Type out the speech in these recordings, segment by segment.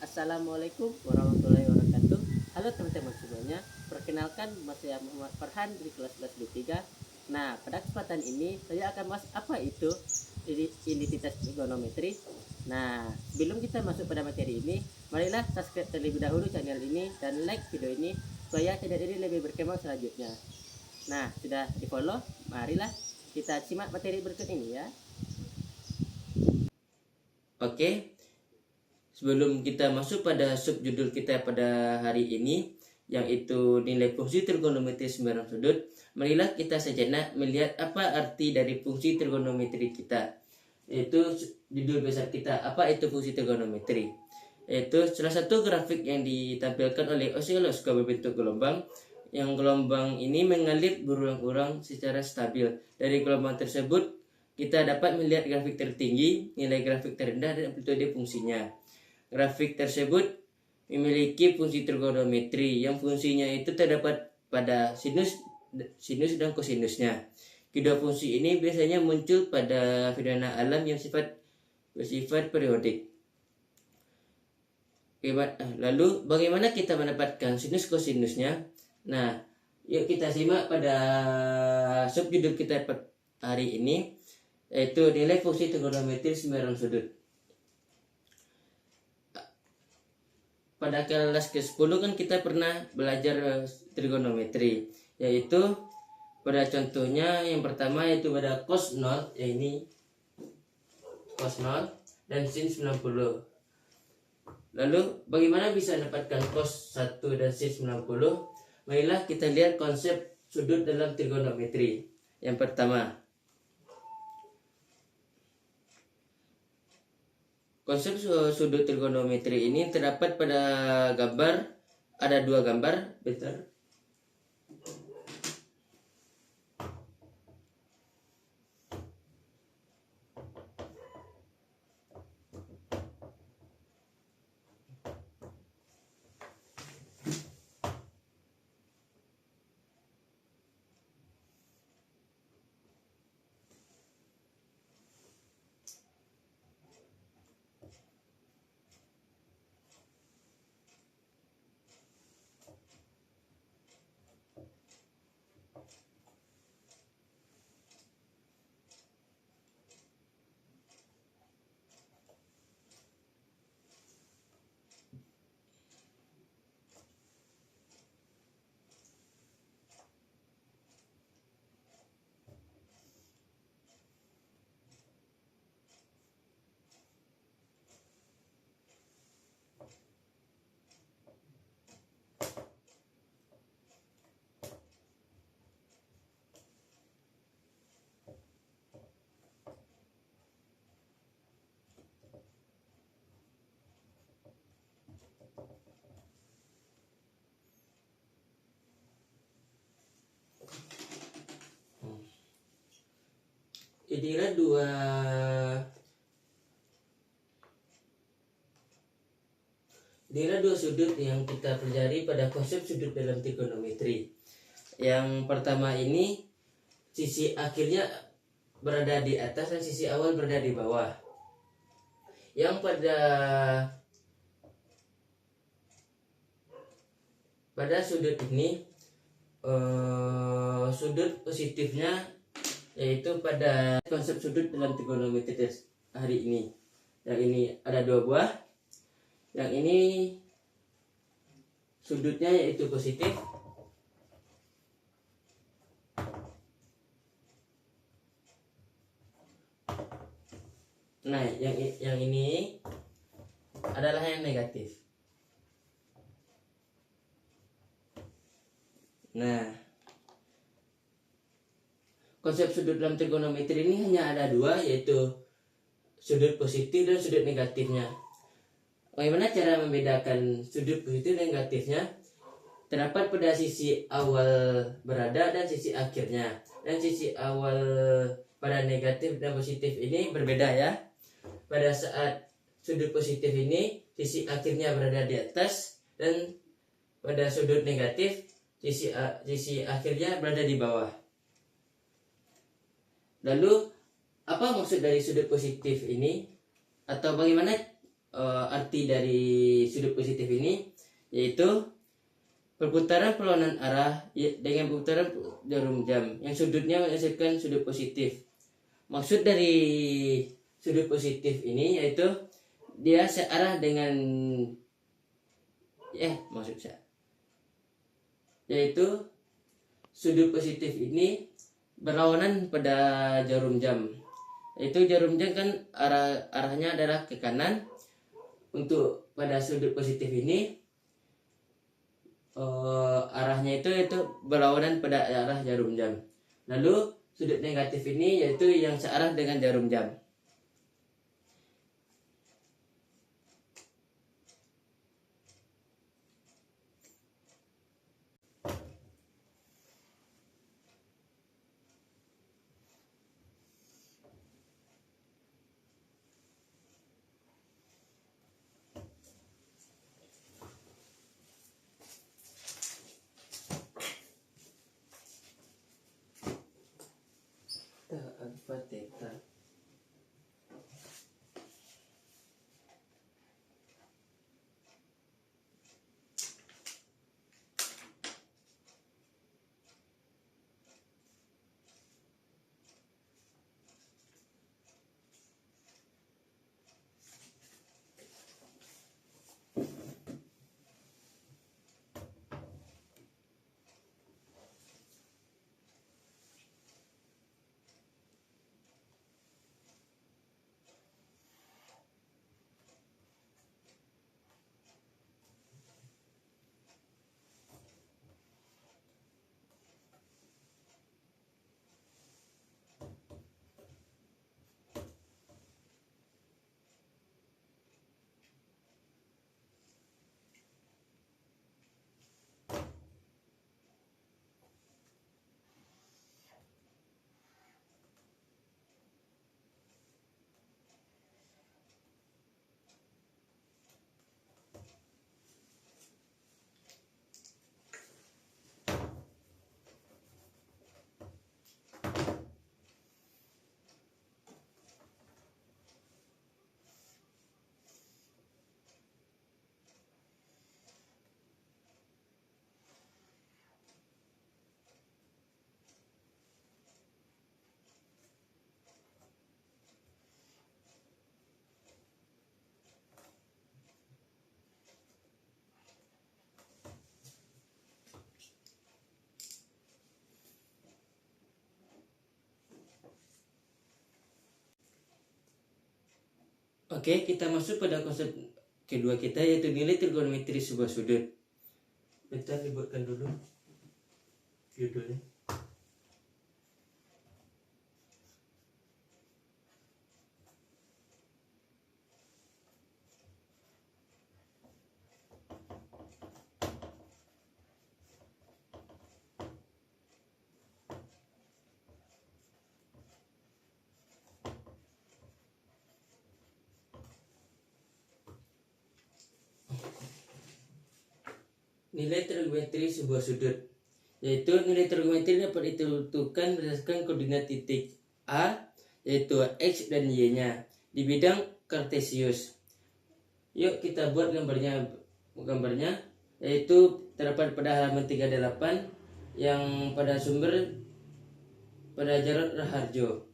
Assalamualaikum warahmatullahi wabarakatuh. Halo teman-teman semuanya. Perkenalkan, saya Muhammad Farhan dari kelas B3. Nah, pada kesempatan ini saya akan bahas apa itu identitas trigonometri. Nah, sebelum kita masuk pada materi ini, marilah subscribe terlebih dahulu channel ini dan like video ini supaya channel ini lebih berkembang selanjutnya. Nah, sudah di follow, marilah kita simak materi berikut ini ya. Oke, sebelum kita masuk pada subjudul kita pada hari ini, yaitu nilai fungsi trigonometri sembarang sudut, marilah kita sejenak melihat apa arti dari fungsi trigonometri kita. Yaitu judul besar kita, apa itu fungsi trigonometri? Yaitu salah satu grafik yang ditampilkan oleh osiloskop berbentuk gelombang, yang gelombang ini mengalir berulang-ulang secara stabil. Dari gelombang tersebut kita dapat melihat grafik tertinggi, nilai grafik terendah, dan amplitude fungsinya. Grafik tersebut memiliki fungsi trigonometri yang fungsinya itu terdapat pada sinus dan kosinusnya. Kedua fungsi ini biasanya muncul pada fenomena alam yang bersifat periodik. Lalu bagaimana kita mendapatkan sinus kosinusnya? Nah, yuk kita simak pada subjudul kita hari ini, yaitu nilai fungsi trigonometri sembarang sudut. Pada kelas ke-10 kan kita pernah belajar trigonometri, yaitu pada contohnya yang pertama yaitu pada cos 0, ya ini cos 0 dan sin 90. Lalu bagaimana bisa mendapatkan cos 1 dan sin 90? Marilah kita lihat konsep sudut dalam trigonometri. Yang pertama, konsep sudut trigonometri ini terdapat pada gambar, ada dua gambar, bentar. Jadilah dua sudut yang kita pelajari pada konsep sudut dalam trigonometri. Yang pertama ini sisi akhirnya berada di atas dan sisi awal berada di bawah. Yang pada sudut ini sudut positifnya yaitu pada konsep sudut dalam trigonometri hari ini. Yang ini ada dua buah. Yang ini sudutnya yaitu positif. Nah, yang ini adalah yang negatif. Nah, konsep sudut dalam trigonometri ini hanya ada dua, yaitu sudut positif dan sudut negatifnya. Bagaimana cara membedakan sudut positif dan negatifnya? Terdapat pada sisi awal berada dan sisi akhirnya. Dan sisi awal pada negatif dan positif ini berbeda ya. Pada saat sudut positif ini sisi akhirnya berada di atas, dan pada sudut negatif sisi akhirnya berada di bawah. Lalu apa maksud dari sudut positif ini, atau bagaimana arti dari sudut positif ini, yaitu perputaran perlawanan arah dengan perputaran jarum jam yang sudutnya menghasilkan sudut positif. Maksud dari sudut positif ini yaitu dia searah dengan yaitu sudut positif ini berlawanan pada jarum jam. Yaitu jarum jam kan arahnya adalah ke kanan. Untuk pada sudut positif ini arahnya itu berlawanan pada arah jarum jam. Lalu sudut negatif ini yaitu yang searah dengan jarum jam. Alfa theta. Oke, kita masuk pada konsep kedua kita yaitu nilai trigonometri sebuah sudut. Kita dibuatkan dulu judulnya. Nilai trigonometri sebuah sudut, yaitu nilai trigonometri dapat ditentukan berdasarkan koordinat titik A, yaitu X dan Y-nya di bidang kartesius. Yuk kita buat gambarnya, yaitu terdapat pada halaman 38 yang pada sumber pada Jarod Raharjo.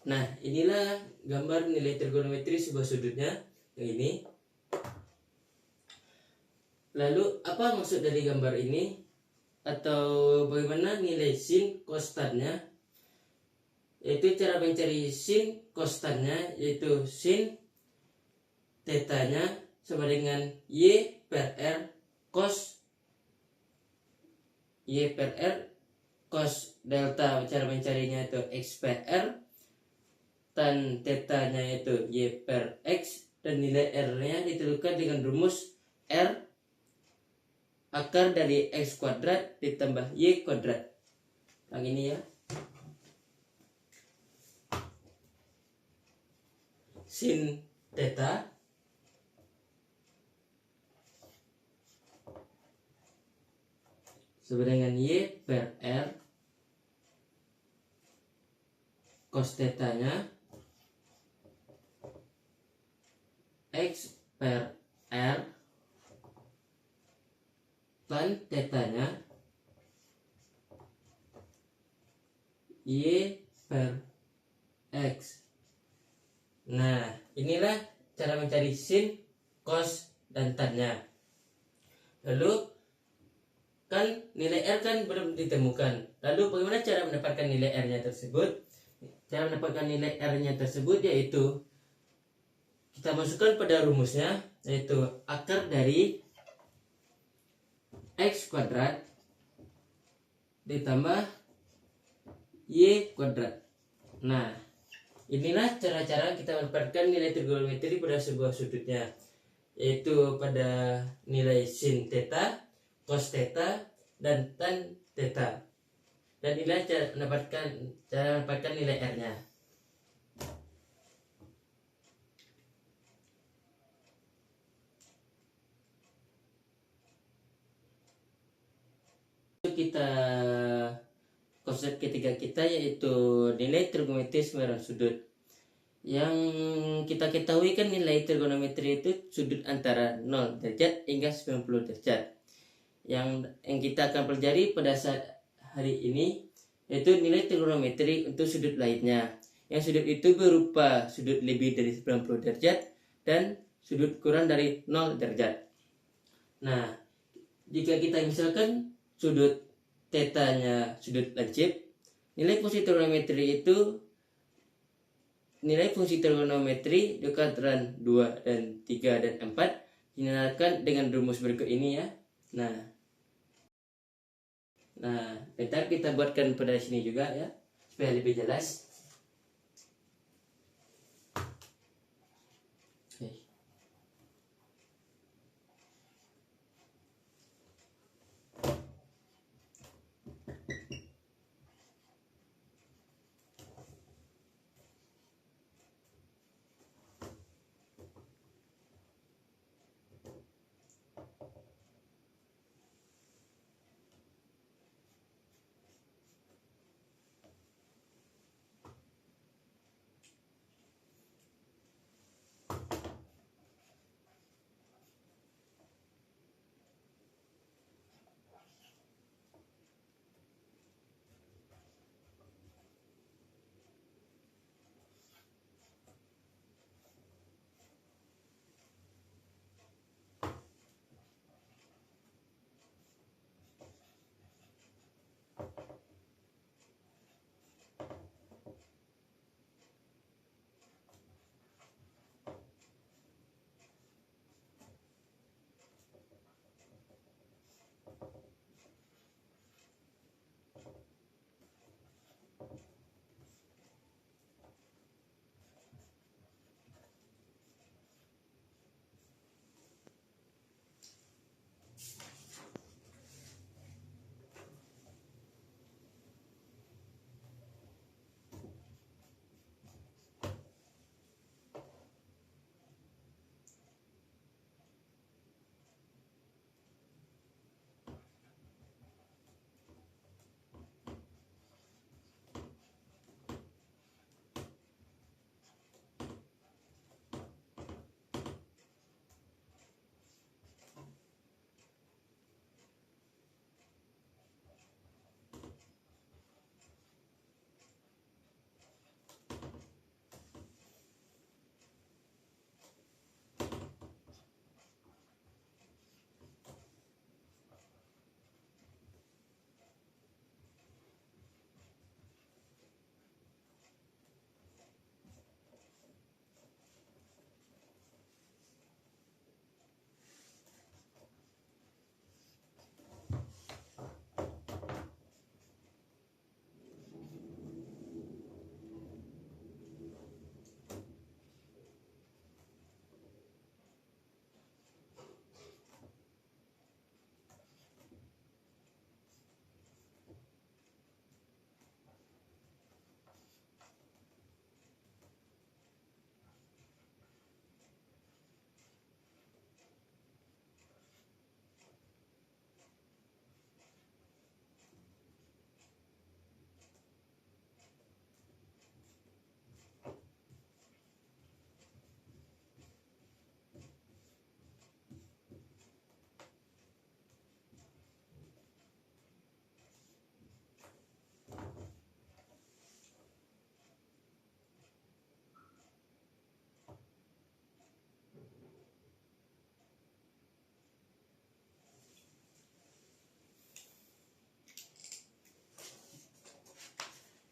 Nah, inilah gambar nilai trigonometri sebuah sudutnya yang ini. Lalu apa maksud dari gambar ini? Atau bagaimana nilai sin konstannya? Yaitu cara mencari sin konstannya, yaitu sin tetanya sama dengan y per r cos y per r cos delta. Cara mencarinya itu x per r, tan tetanya itu y per x, dan nilai r-nya ditentukan dengan rumus r akar dari x kuadrat ditambah y kuadrat. Yang ini ya. Sin theta sama dengan y per r cos tetanya x per r tan tetanya y per x. Nah, inilah cara mencari sin, cos, dan tan-nya. Lalu kan nilai r kan belum ditemukan. Lalu bagaimana cara mendapatkan nilai r-nya tersebut? Cara mendapatkan nilai r-nya tersebut yaitu kita masukkan pada rumusnya, yaitu akar dari x kuadrat ditambah y kuadrat. Nah, inilah cara-cara kita mendapatkan nilai trigonometri pada sebuah sudutnya, yaitu pada nilai sin theta, cos theta, dan tan theta. Dan inilah cara mendapatkan nilai r-nya. Kita konsep ketiga kita yaitu nilai trigonometri sembarang sudut. Yang kita ketahui kan nilai trigonometri itu sudut antara 0 derajat hingga 90 derajat. Yang kita akan pelajari pada saat hari ini yaitu nilai trigonometri untuk sudut lainnya. Yang sudut itu berupa sudut lebih dari 90 derajat dan sudut kurang dari 0 derajat. Nah, jika kita misalkan sudut tetanya sudut lancip, nilai fungsi trigonometri di kuadran 2 dan 3 dan 4 dinamakan dengan rumus berikut ini ya. Nah, bentar kita buatkan pada sini juga ya supaya lebih jelas.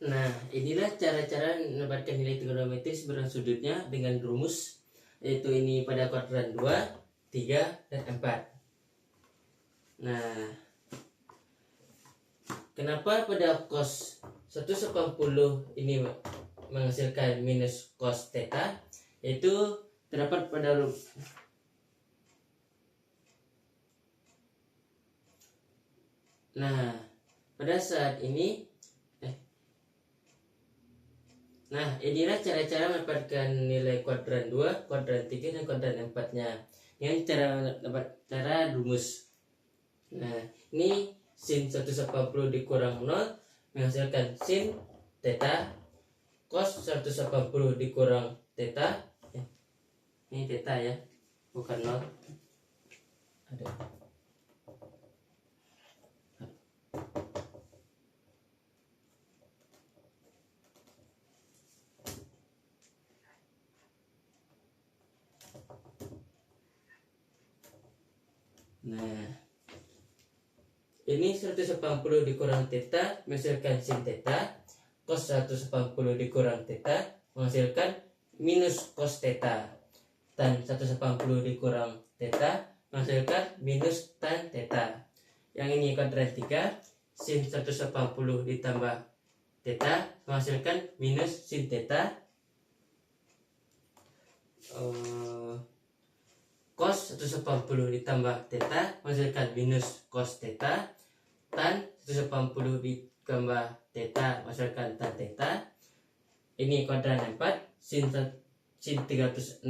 Nah, inilah cara-cara mendapatkan nilai trigonometris seberang sudutnya dengan rumus, yaitu ini pada kuadran 2, 3, dan 4. Nah, kenapa pada cos 180 ini menghasilkan minus cos theta? Yaitu terdapat pada Nah, pada saat ini Nah, inilah cara-cara mendapatkan nilai kuadran 2, kuadran 3, dan kuadran 4-nya. Yang cara rumus. Nah, ini sin 180 dikurang 0 menghasilkan sin theta. Cos 180 dikurang theta. Ini theta ya, bukan 0. Ada. Nah, ini 180 dikurang theta menghasilkan sin theta. Cos 180 dikurang theta menghasilkan minus cos theta. Tan 180 dikurang theta menghasilkan minus tan theta. Yang ini kuadran 3, sin 180 ditambah theta menghasilkan minus sin theta. Cos 180 ditambah theta menghasilkan minus cos theta. Tan 180 ditambah theta menghasilkan tan theta. Ini kuadran 4, sin 360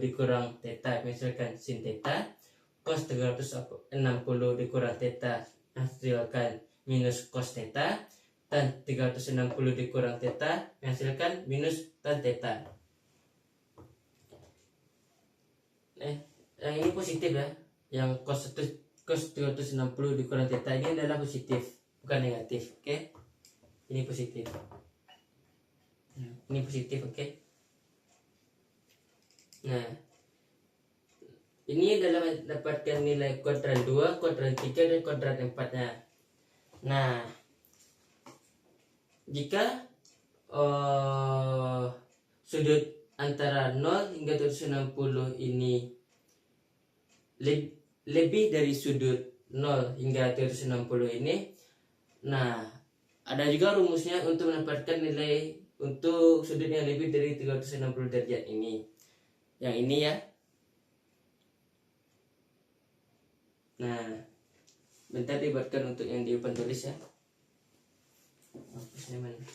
dikurang theta menghasilkan sin theta. Cos 360 dikurang theta menghasilkan minus cos theta. Tan 360 dikurang theta menghasilkan minus tan theta. Yang ini positif ya. Yang cos 360 dikurang theta ini adalah positif, bukan negatif. Oke. Ini positif. Ini positif, oke. Nah, ini adalah mendapatkan nilai kuadran 2, kuadran 3, dan kuadran 4-nya. Nah, jika sudut antara 0 hingga 360 ini lebih dari sudut 0 hingga 360 ini, nah ada juga rumusnya untuk mendapatkan nilai untuk sudut yang lebih dari 360 derajat ini. Yang ini ya. Nah, bentar dibuatkan untuk yang di papan tulis ya. Hapusnya mana?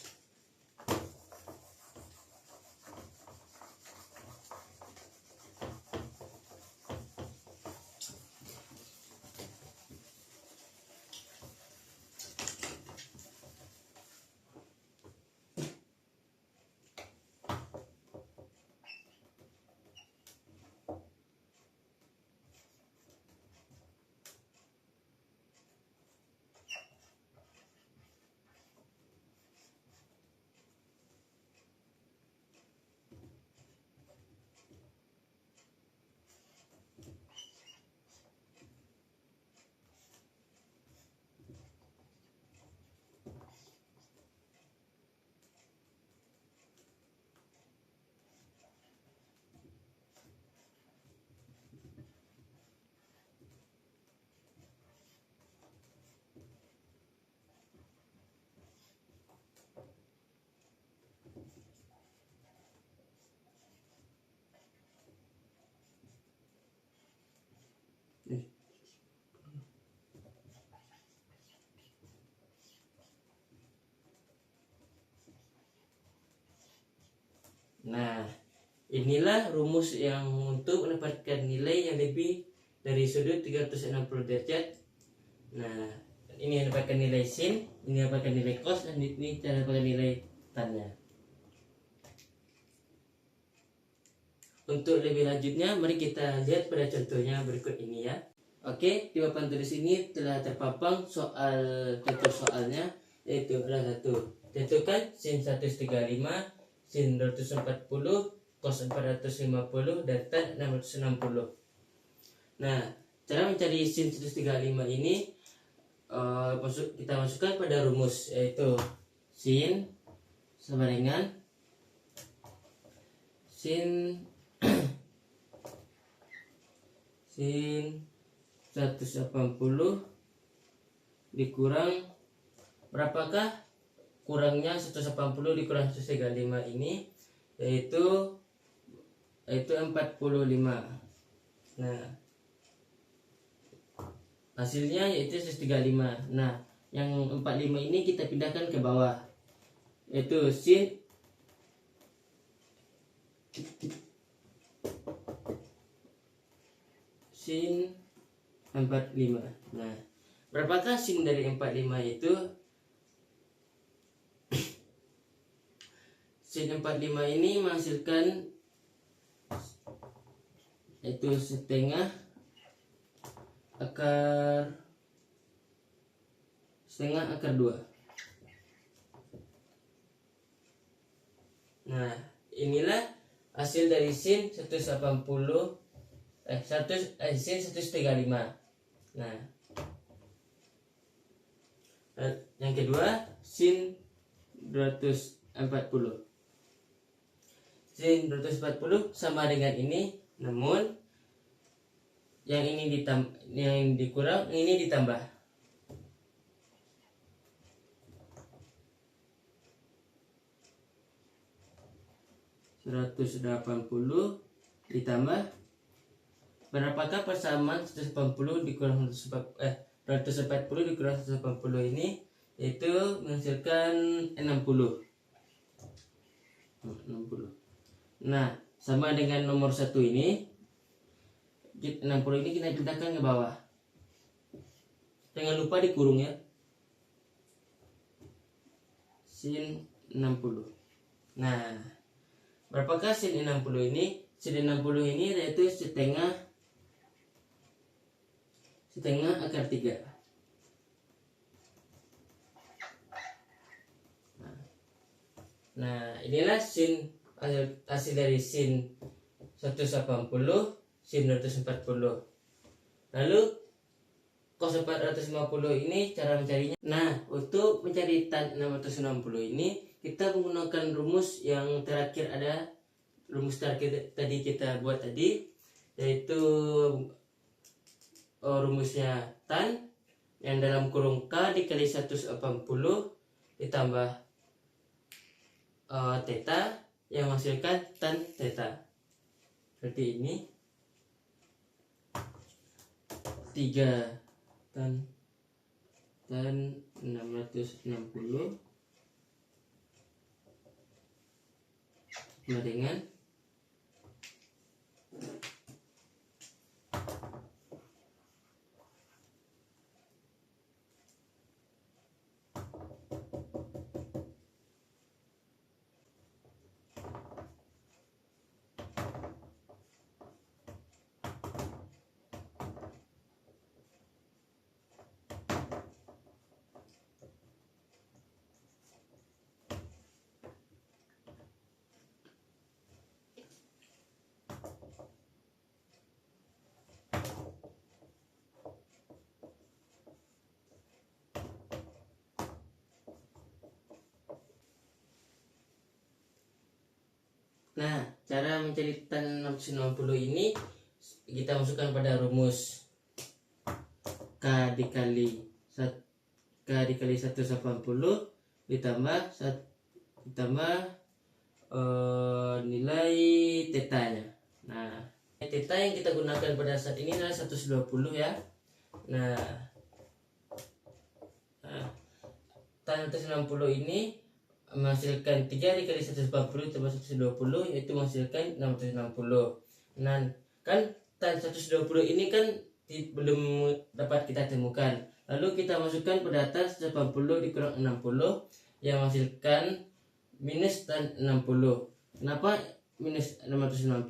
Nah, inilah rumus yang untuk mendapatkan nilai yang lebih dari sudut 360 derajat. Nah, ini mendapatkan nilai sin, ini mendapatkan nilai cos, dan ini mendapatkan nilai tannya. Untuk lebih lanjutnya, mari kita lihat pada contohnya berikut ini ya. Oke, di papan tulis ini telah terpampang contoh soalnya, yaitu adalah satu. Tentukan sin 135, sin 240, cos 450, dan tan 660. Nah, cara mencari sin 135 ini kita masukkan pada rumus, yaitu sin sama dengan sin sin 180 dikurang, berapakah kurangnya 180 dikurang 135 ini, yaitu 45. Nah, hasilnya yaitu 135. Nah, yang 45 ini kita pindahkan ke bawah, yaitu sin 45. Nah, berapakah sin dari 45 itu? Sin 45 ini menghasilkan yaitu setengah akar 2. Nah, inilah hasil dari sin 135. Nah, yang kedua sin 240. Sin 240 sama dengan ini, namun yang ini dikurang, ini ditambah. Ditambah, berapakah persamaan 180 dikurang 240 dikurang 180 ini, yaitu menghasilkan 60. Nah, sama dengan nomor 1 ini, 60 ini kita pindahkan ke bawah. Jangan lupa dikurung ya. Sin 60. Nah, berapakah sin 60 ini? Sin 60 ini yaitu setengah akar 3. Nah, inilah hasil dari sin 180, sin 240. Lalu cos 450 ini cara mencarinya. Nah, untuk mencari tan 660 ini kita menggunakan rumus yang terakhir ada. Rumus terakhir tadi kita buat tadi, yaitu rumusnya tan yang dalam kurung K dikali 180 ditambah theta yang menghasilkan tan theta. Seperti ini. 3 tan 660 sama dengan Nah, cara mencari tan 660 ini kita masukkan pada rumus K dikali 180 ditambah nilai tetanya. Nah, teta yang kita gunakan pada saat ini adalah 120 ya. Nah, tan 160 ini menghasilkan 3 dikali 140 tambah 120, yaitu menghasilkan 660. Nah, kan tan 120 ini kan belum dapat kita temukan. Lalu kita masukkan pada tan 180 dikurang 60 yang menghasilkan minus tan 60. Kenapa minus 660?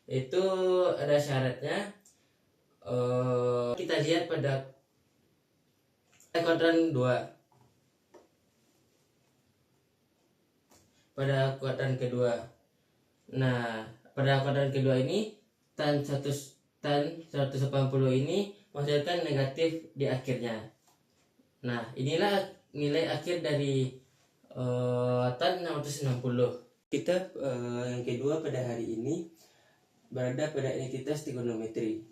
Itu ada syaratnya. Kita lihat pada kuadran 2. Pada kuadran kedua. Nah, pada kuadran kedua ini tan 180 ini menghasilkan negatif di akhirnya. Nah, inilah nilai akhir dari tan 660. Kita yang kedua pada hari ini berada pada identitas trigonometri.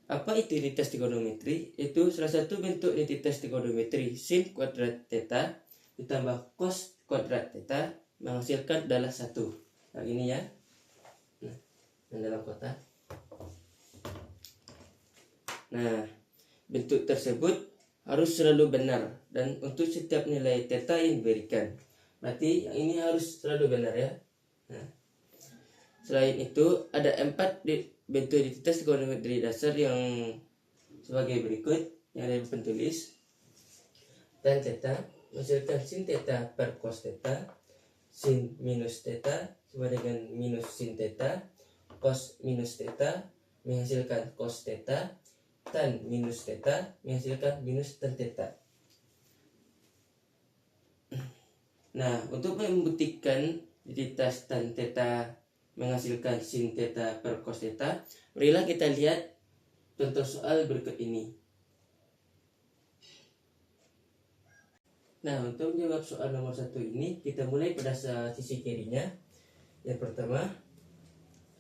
Apa itu identitas trigonometri? Itu salah satu bentuk identitas trigonometri. Sin kuadrat theta ditambah cos kuadrat theta menghasilkan adalah 1. Yang ini ya. Nah, yang dalam kotak. Nah, bentuk tersebut harus selalu benar dan untuk setiap nilai theta yang diberikan. Berarti yang ini harus selalu benar ya. Nah, selain itu ada 4 bentuk identitas trigonometri dasar yang sebagai berikut yang ada di pentulis. Tan theta menghasilkan sin theta per cos theta, sin minus theta sama dengan minus sin theta, cos minus theta menghasilkan cos theta, tan minus theta menghasilkan minus tan theta. Nah, untuk membuktikan identitas tan theta menghasilkan sin theta per cos theta, marilah kita lihat contoh soal berikut ini. Nah, untuk menjawab soal nomor 1 ini, kita mulai pada sisi kirinya. Yang pertama,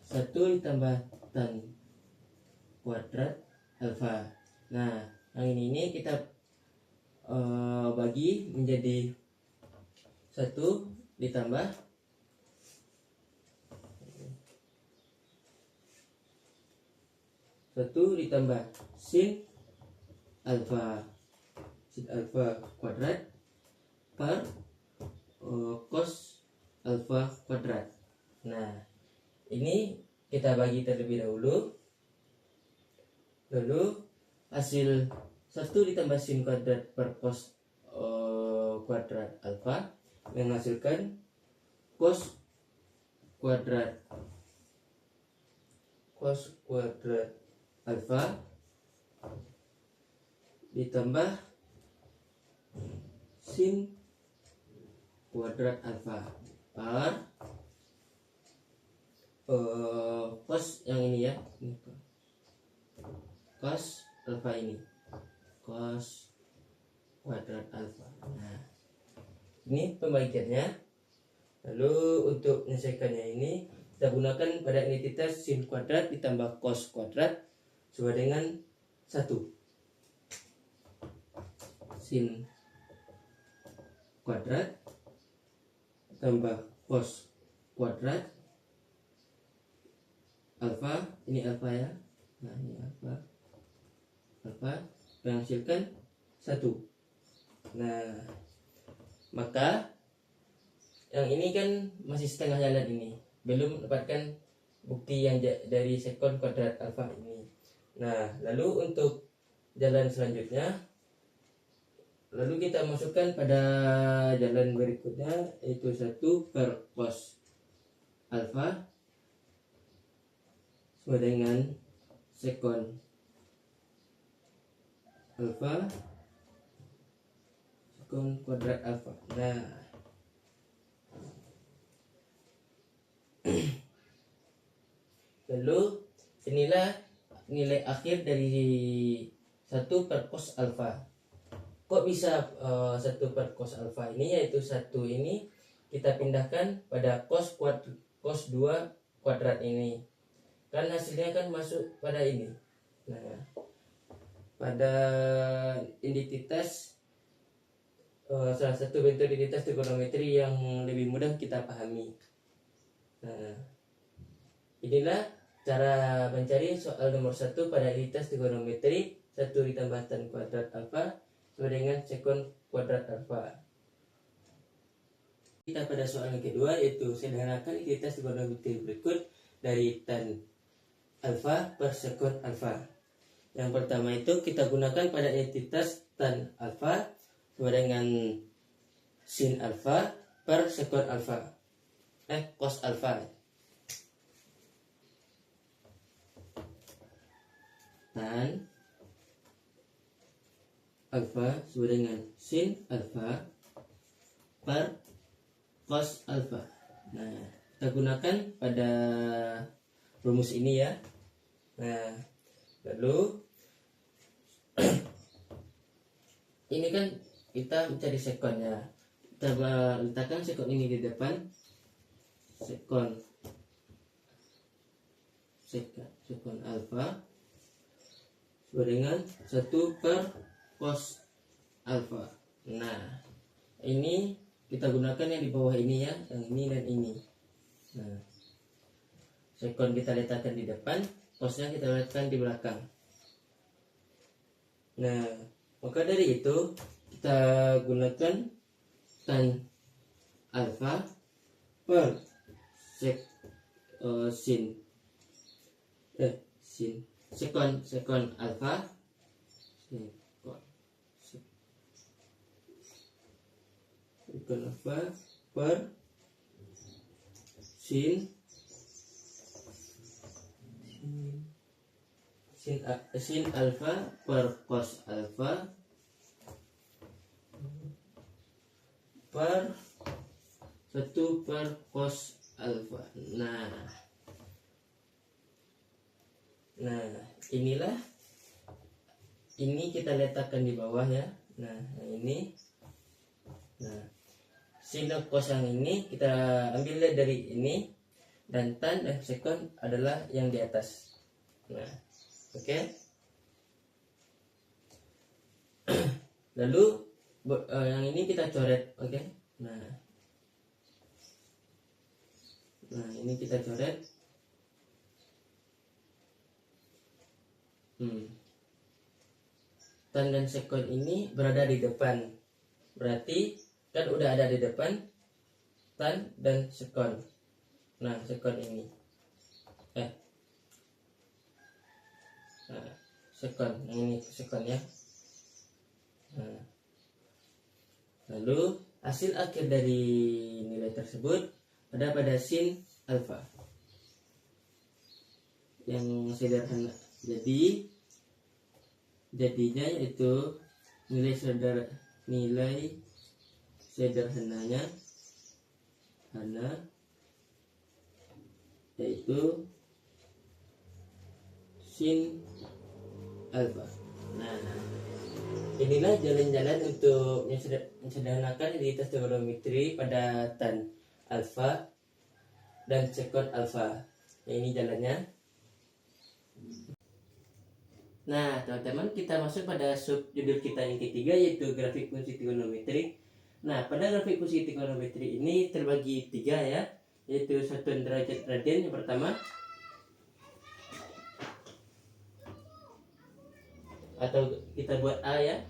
1 ditambah tan kuadrat alfa. Nah, yang ini kita bagi menjadi 1 ditambah sin alfa kuadrat per cos alfa kuadrat. Nah, ini kita bagi terlebih dahulu. Lalu hasil 1 ditambah sin kuadrat per cos kuadrat alfa menghasilkan cos kuadrat alfa ditambah sin kuadrat alfa per cos yang ini ya, cos alfa ini, cos kuadrat alfa. Nah, ini pembagiannya. Lalu untuk menyelesaikannya ini kita gunakan pada identitas sin kuadrat ditambah cos kuadrat sama dengan 1. Sin kuadrat tambah cos kuadrat alfa, ini alfa ya. Nah, ini alfa menghasilkan 1. Nah, maka yang ini kan masih setengah jalan, ini belum mendapatkan bukti yang dari sekon kuadrat alfa ini. Nah, lalu untuk jalan selanjutnya, lalu kita masukkan pada jalan berikutnya, yaitu 1 per cos alfa sama dengan sekon alfa sekon kuadrat alfa. Nah, lalu inilah nilai akhir dari 1 per cos alfa. Kok bisa 1 per cos alfa ini, yaitu 1 ini kita pindahkan pada cos 2 kuadrat ini. Kan hasilnya kan masuk pada ini. Nah, pada identitas salah satu bentuk identitas trigonometri yang lebih mudah kita pahami. Nah, inilah cara mencari soal nomor 1 pada identitas trigonometri. 1 ditambah tan kuadrat alfa sama dengan sekon kuadrat alfa. Kita pada soal yang kedua, yaitu sederhanakan identitas trigonometri berikut dari tan alfa per sekon alfa. Yang pertama itu kita gunakan pada identitas tan alfa sama dengan sin alfa per sekon alfa, cos alfa. Tan alfa sama dengan sin alfa per cos alfa. Nah, kita gunakan pada rumus ini ya. Nah, lalu ini kan kita mencari sekonnya. kita letakkan sekon ini di depan, sekon alfa sama dengan 1 per cos alfa. Nah, ini kita gunakan yang di bawah ini ya, yang ini dan ini. Nah, sekon kita letakkan di depan, cosnya kita letakkan di belakang. Nah, maka dari itu kita gunakan tan alfa per sin sekon alfa sekon alfa per sin alfa per cos alfa per 1 per cos alfa. Nah, inilah, ini kita letakkan di bawah ya. Nah, yang ini. Nah, sin cos yang ini kita ambil dari ini, dan tan dan sekon adalah yang di atas. Nah, oke. Lalu yang ini kita coret, oke. Nah, ini kita coret. Tan dan sekon ini berada di depan, berarti kan udah ada di depan tan dan sekon. Nah, sekon ini sekon, yang ini sekon ya. Nah, lalu hasil akhir dari nilai tersebut ada pada sin alfa yang sederhana. Jadinya yaitu nilai sederhananya yaitu sin alfa. Nah, inilah jalan-jalan untuk menyederhanakan identitas trigonometri pada tan alfa dan sekon alfa. Ini jalannya. Nah, teman-teman, kita masuk pada subjudul kita yang ketiga, yaitu grafik fungsi trigonometri. Nah, pada grafik fungsi trigonometri ini terbagi 3 ya, yaitu satuan derajat radian yang pertama, atau kita buat A ya,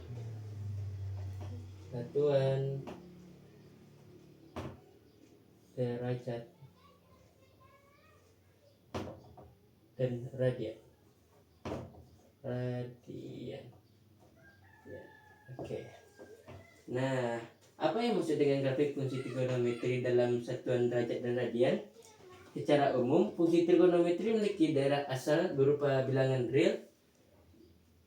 satuan derajat dan radian ya. Oke. Nah, apa yang maksud dengan grafik fungsi trigonometri dalam satuan derajat dan radian? Secara umum, fungsi trigonometri memiliki daerah asal berupa bilangan real.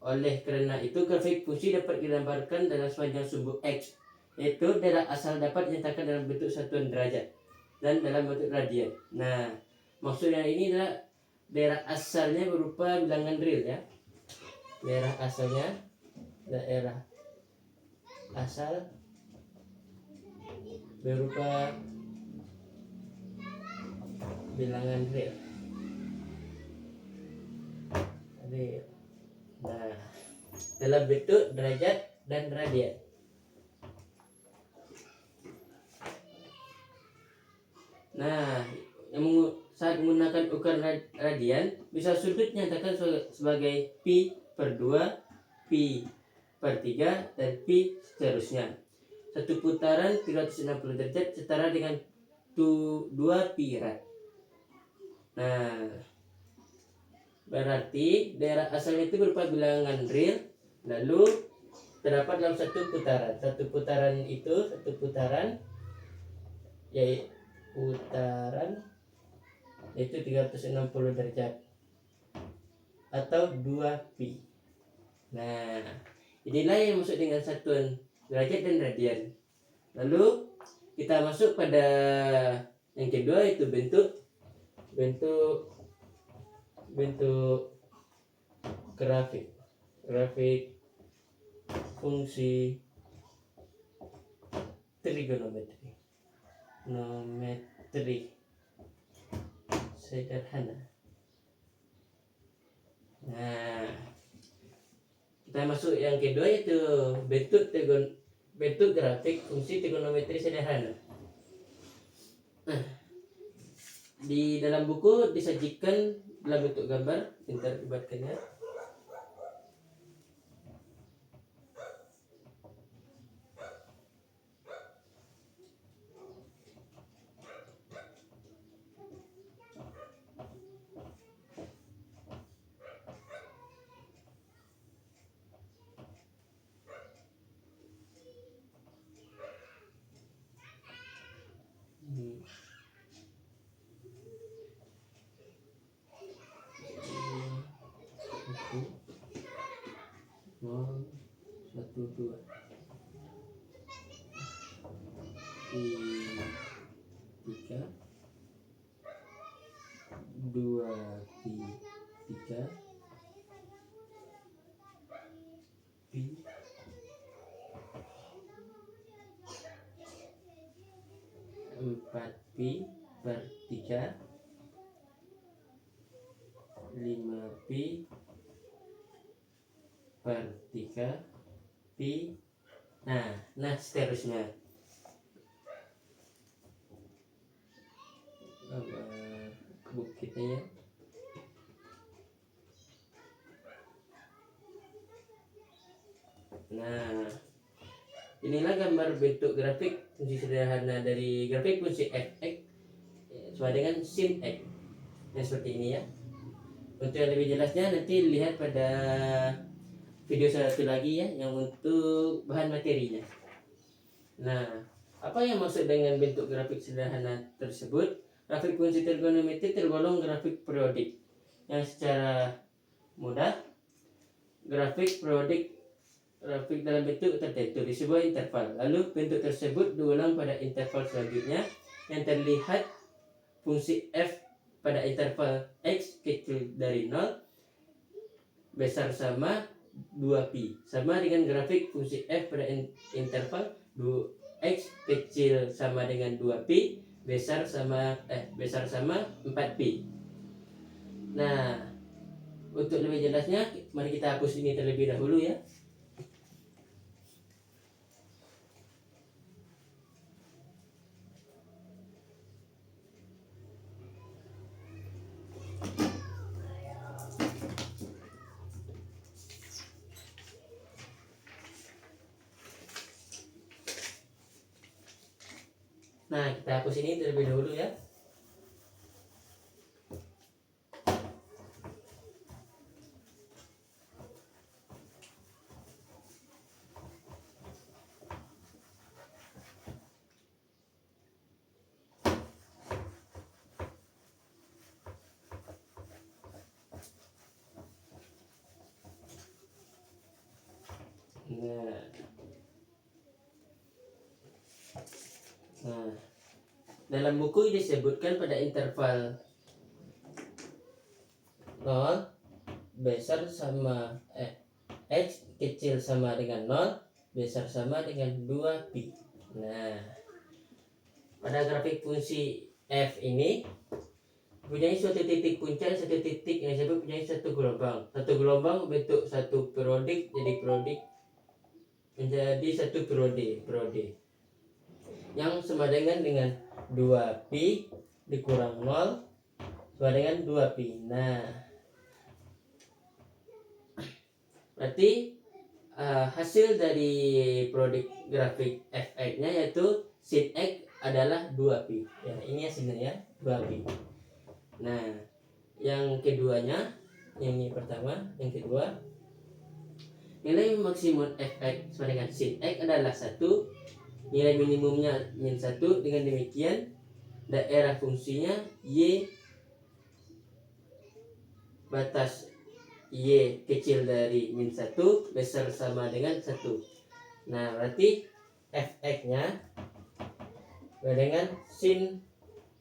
Oleh karena itu, grafik fungsi dapat digambarkan dalam sepanjang sumbu X, yaitu daerah asal dapat dinyatakan dalam bentuk satuan derajat dan dalam bentuk radian. Nah, maksudnya ini adalah daerah asalnya berupa bilangan real ya. Daerah asal berupa bilangan real. Nah, dalam bentuk derajat dan radian. Nah, saat menggunakan ukuran radian, bisa sudut nyatakan sebagai pi per 2, pi per 3, dan pi seterusnya. Satu putaran 360 derajat setara dengan 2 pi rad. Nah, berarti daerah asalnya itu berupa bilangan real, lalu terdapat dalam satu putaran. Satu putaran yaitu 360 derajat atau 2 pi. Nah, inilah yang maksud dengan satuan derajat dan radian. Lalu kita masuk pada yang kedua, yaitu bentuk grafik fungsi trigonometri sederhana. Nah, kita masuk yang kedua, yaitu bentuk grafik fungsi trigonometri sederhana. Nah, di dalam buku disajikan dalam bentuk gambar. Pintar buatkannya. Nol, 1, 2 3 2 3 pi 4 pi per 3 5 pi per 3 pi. Nah seterusnya. Bukitnya ya. Nah, inilah gambar bentuk grafik fungsi sederhana dari grafik fungsi f(x) sama dengan sin x. Nah, seperti ini ya. Untuk yang lebih jelasnya nanti lihat pada video satu lagi ya, yang untuk bahan materinya. Nah, apa yang maksud dengan bentuk grafik sederhana tersebut? Grafik fungsi trigonometri tergolong grafik periodik, yang secara mudah grafik dalam bentuk tertentu di sebuah interval. Lalu bentuk tersebut diulang pada interval selanjutnya yang terlihat fungsi f pada interval x kecil dari 0 besar sama 2pi, sama dengan grafik fungsi f pada interval x kecil sama dengan 2pi besar sama 4pi. Nah, untuk lebih jelasnya mari kita hapus ini terlebih dahulu ya. Nah, kita hapus ini terlebih dahulu ya. Nah, dalam buku disebutkan pada interval 0 besar sama x kecil sama dengan 0 besar sama dengan 2pi. Nah, pada grafik fungsi f ini punya suatu titik puncak, satu titik yang disebut punya satu gelombang. Satu gelombang bentuk satu periodik menjadi satu periode yang sama dengan 2pi dikurang 0 sama dengan 2pi. Nah, berarti hasil dari periodik grafik f(x) nya yaitu sin x adalah 2pi ya. Ini hasilnya ya, 2pi. Nah, yang keduanya, yang pertama, yang kedua, nilai maksimum f(x) sama dengan sin x adalah 1, nilai minimumnya min 1. Dengan demikian daerah fungsinya y batas y kecil dari min 1 besar sama dengan 1. Nah, berarti f(x) nya dengan sin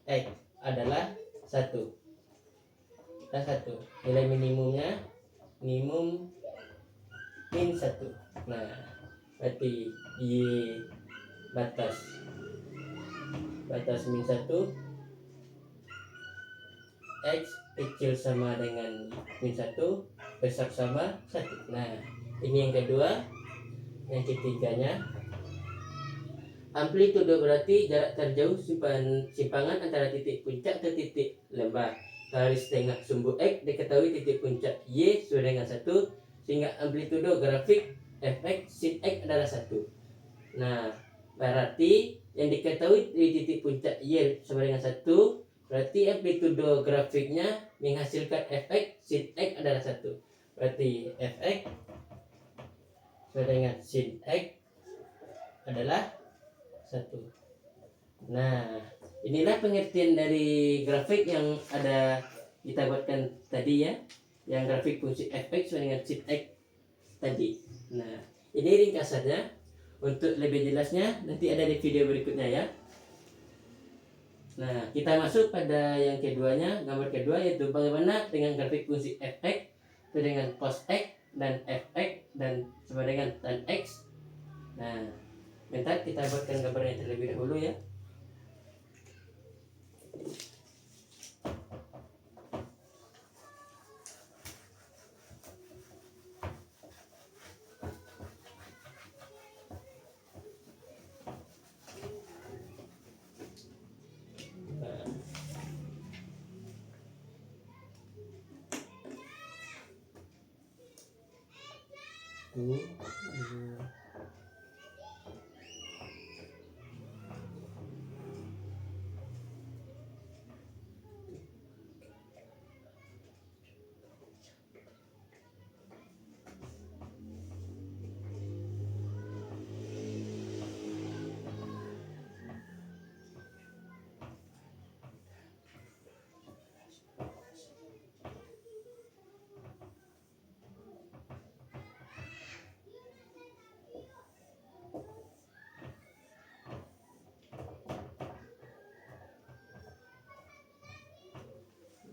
x adalah 1. Nah, 1. Nilai minimumnya minimum min 1. Nah, berarti y batas min 1, X kecil sama dengan min 1, besar sama 1. Nah, ini yang kedua. Yang ketiganya, amplitudo berarti jarak terjauh simpangan antara titik puncak ke titik lembah. Garis tengah sumbu X diketahui titik puncak Y sesuai dengan 1, sehingga amplitudo grafik fx sin X adalah 1. Nah, berarti yang diketahui di titik puncak Y sama dengan 1, berarti amplitudo grafiknya menghasilkan fx sin X adalah 1. Berarti fx sama dengan sin X adalah 1. Nah, inilah pengertian dari grafik yang ada kita buatkan tadi ya, yang grafik fungsi fx sama dengan sin X tadi. Nah, ini ringkasannya. Untuk lebih jelasnya nanti ada di video berikutnya ya. Nah, kita masuk pada yang keduanya, gambar kedua, yaitu bagaimana dengan grafik fungsi fx dengan cos X dan fx dan sama dengan tan X. Nah, bentar kita buatkan gambarnya terlebih dahulu ya.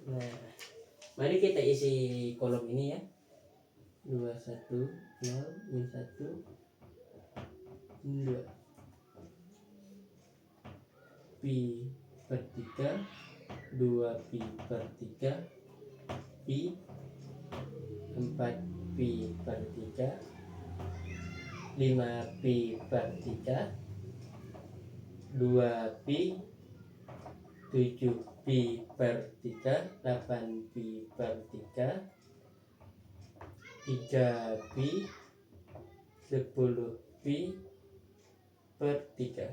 Nah, mari kita isi kolom ini ya. 21 0 min 1 2 pi per 3 2 pi per 3 pi 4 pi per 3 5 pi per 3 2 pi 7 pi per 3 8 pi per 3 3 pi 10 pi per 3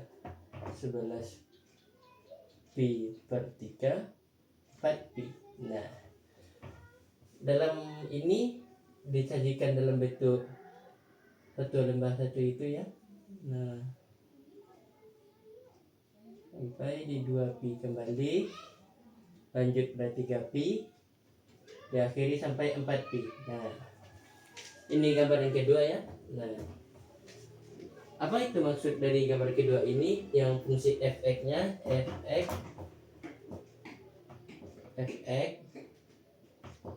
11 pi per 3 4 pi. Nah, dalam ini disajikan dalam bentuk satu lembah satu itu ya. Nah, sampai di 2 pi kembali, lanjut pada 3 pi, diakhiri sampai 4 pi. Nah, ini gambar yang kedua ya. Nah, apa itu maksud dari gambar kedua ini? Yang fungsi fx nya fx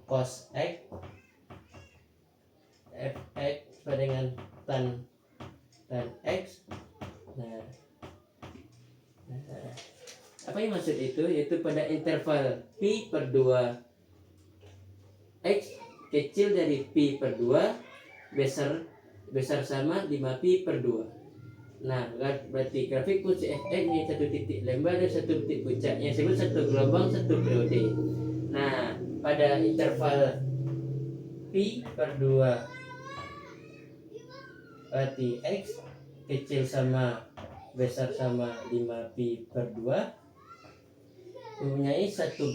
cos X fx sama dengan tan X. Nah, apa yang maksud itu? Yaitu pada interval pi per 2 X kecil dari pi per 2 besar sama 5 pi per 2. Nah, berarti grafik fungsi fx ini satu titik lembah dan satu titik puncak, yang disebut satu gelombang satu periode. Nah, pada interval pi per 2 berarti X kecil sama besar sama 5 pi per 2 mempunyai satu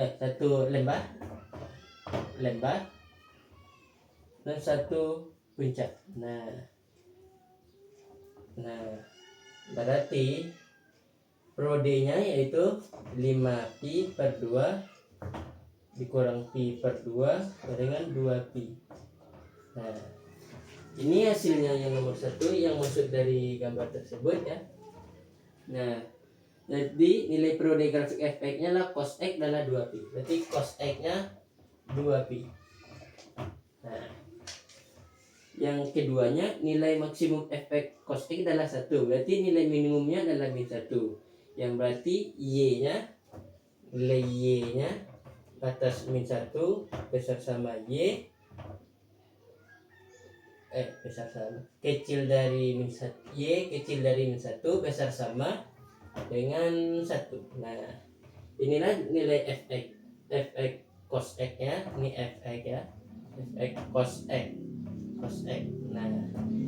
satu lembah dan satu puncak. Nah, berarti periodenya yaitu 5 pi per 2 dikurang pi per 2 dengan 2 pi. Nah, ini hasilnya yang nomor 1 yang masuk dari gambar tersebut ya. Nah, jadi nilai periode grafik fx nya lah cos X adalah 2 pi. Berarti cos X nya 2 pi. Nah, Yang keduanya nilai maksimum efek cos X adalah 1. Berarti nilai minimumnya adalah min 1. Yang berarti nilai Y-nya batas min 1 besar sama besar sama kecil dari min 1, Y kecil dari min 1 besar sama dengan 1. Nah, inilah nilai fx cos X ya. Ini fx ya. Fx cos X. Nah,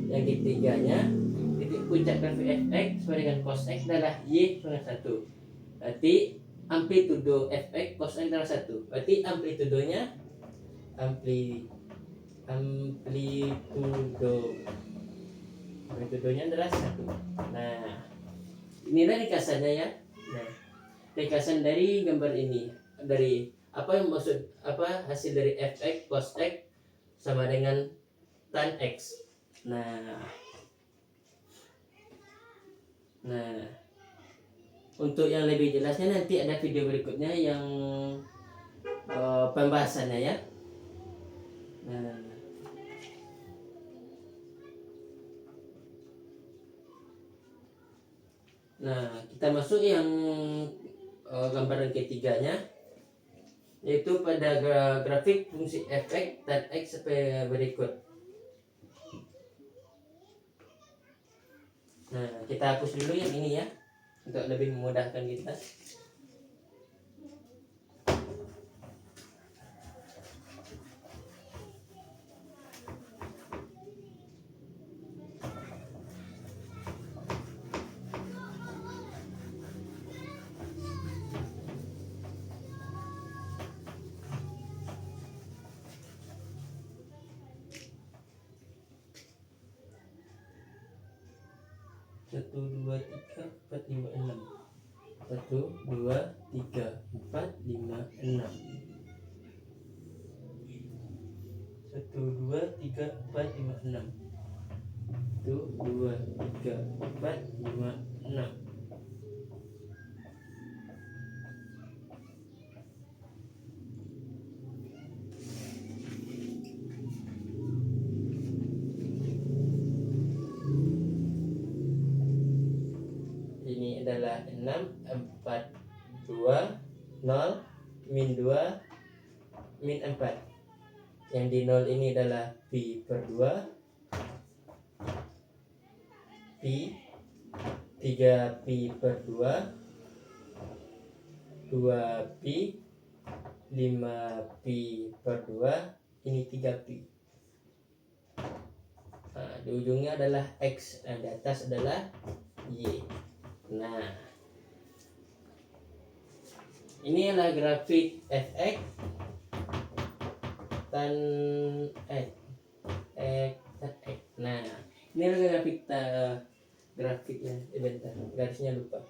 yang ketiganya titik puncak grafik fx sama dengan cos X adalah Y sama 1. Berarti amplitudo fx cos X adalah 1. Berarti amplitudonya amplitudonya adalah 1. Nah, inilah ringkasannya ya. Nah, ringkasan dari gambar ini, dari apa yang maksud hasil dari fx cos X sama dengan tan X. Nah, untuk yang lebih jelasnya nanti ada video berikutnya yang pembahasannya ya. Nah, kita masuk yang gambaran ketiganya, yaitu pada grafik fungsi fx tan X sebagai berikut. Nah, kita hapus dulu yang ini ya, untuk lebih memudahkan kita. Satu dua tiga empat lima enam. 1 2 3 4 5 6. 1 2 3 4 5 6. 1 2 3 4 5 6. Ini adalah 6 4 2 0 min 2 min 4. Yang di 0 ini adalah pi per 2, pi 3 pi per 2, 2 pi, 5 pi per 2, ini 3 pi. Nah, di ujungnya adalah X, nah, di atas adalah Y. Nah, ini adalah grafik fx tan X. Nah, ini adalah grafiknya. Bentar, garisnya lupa.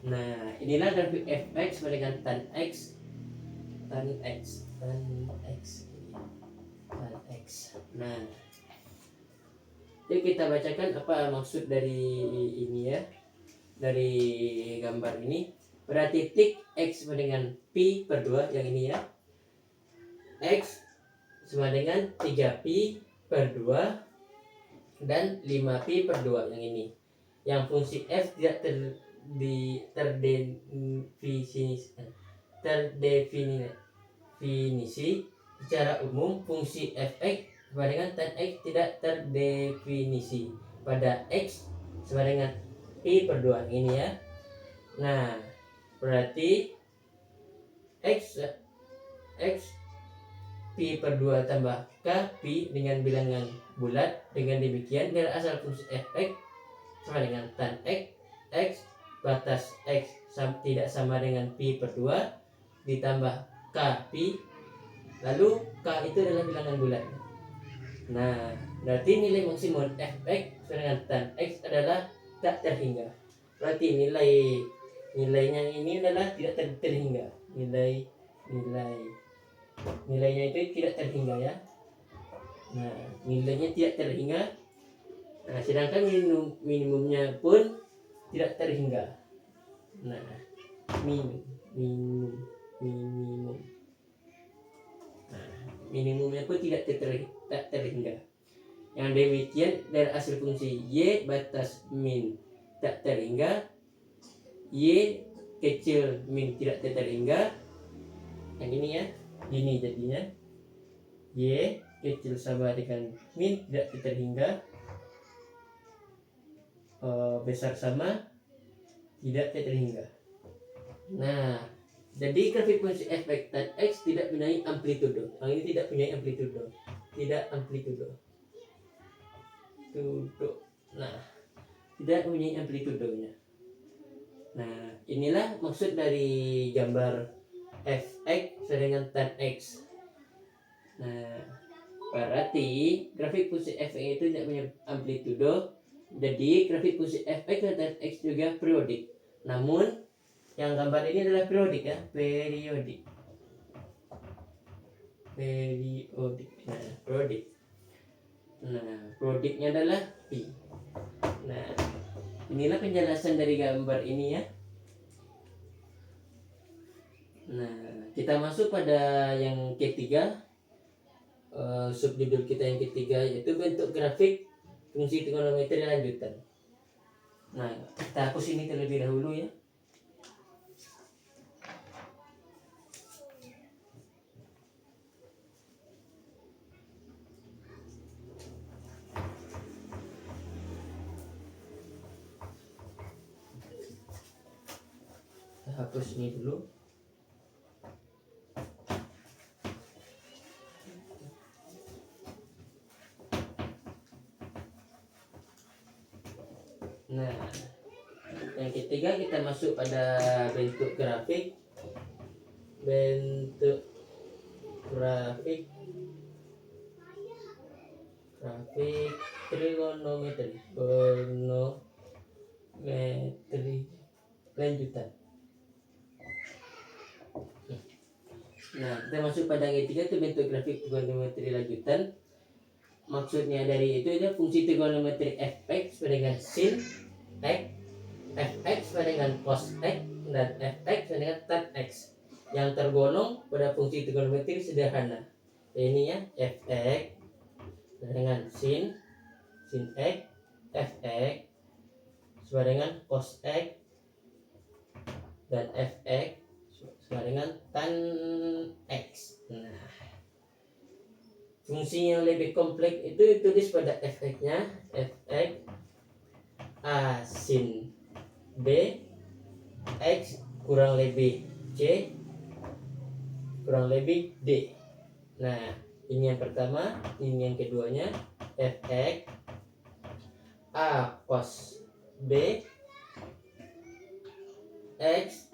Nah, inilah grafik fx dengan tan X. Nah, jadi kita bacakan apa maksud dari ini ya, dari gambar ini. Pada titik X sama dengan pi per 2 yang ini ya, X sama dengan 3 pi per 2 dan 5 pi per 2 yang ini. Yang fungsi f tidak terdefinisi secara umum. Fungsi fx sama dengan tan X tidak terdefinisi pada X sama dengan pi per 2 ini ya. Nah, berarti X pi per 2 tambah k pi dengan bilangan bulat. Dengan demikian nilai asal fungsi fx sama dengan tan X batas X tidak sama dengan pi per 2 ditambah k pi, lalu k itu adalah bilangan bulat. Nah, berarti nilai maksimum fx dengan tan X adalah tak terhingga. Berarti nilainya ini adalah tidak terhingga. Nilai nilainya itu tidak terhingga ya. Nah, nilainya tidak terhingga. Nah, sedangkan minimumnya pun tidak terhingga. Nah, minimum. Nah, minimumnya pun tidak terhingga. Yang demikian dari hasil fungsi y batas min tak terhingga, y kecil min tidak terhingga. Yang ini ya, gini jadinya. Y kecil sama dengan min tidak terhingga, besar sama tidak terhingga. Nah, jadi grafik fungsi f(x) dan x tidak punya amplitudo. Yang ini tidak punya amplitudo. Tidak amplitudo. Nah, tidak punya amplitudonya. Nah, inilah maksud dari gambar fx dengan tan x. Nah, berarti grafik fungsi fx itu tidak punya amplitudo. Jadi grafik fungsi fx dan tan x juga periodik. Namun yang gambar ini adalah periodik ya, periodik. Nah, periodik. Nah, periodiknya adalah pi. Nah, inilah penjelasan dari gambar ini ya. Nah, kita masuk pada yang ketiga, subjudul kita yang ketiga, yaitu bentuk grafik fungsi trigonometri lanjutan. Nah, kita hapus ini terlebih dahulu ya. Kita hapus ini dulu. Nah, yang ketiga kita masuk pada bentuk grafik trigonometri lanjutan. Nah, kita masuk pada yang ketiga itu bentuk grafik trigonometri lanjutan. Maksudnya dari itu adalah fungsi trigonometri fx sama dengan sin x, fx sama dengan cos x, dan fx sama dengan tan x yang tergolong pada fungsi trigonometri sederhana. Ini ya, fx sama dengan sin x, fx sama dengan cos x, dan fx sama dengan tan x. Nah, fungsi yang lebih kompleks itu ditulis pada fx-nya, fx a sin b x kurang lebih c kurang lebih d. Nah, ini yang pertama, ini yang keduanya, fx a cos b x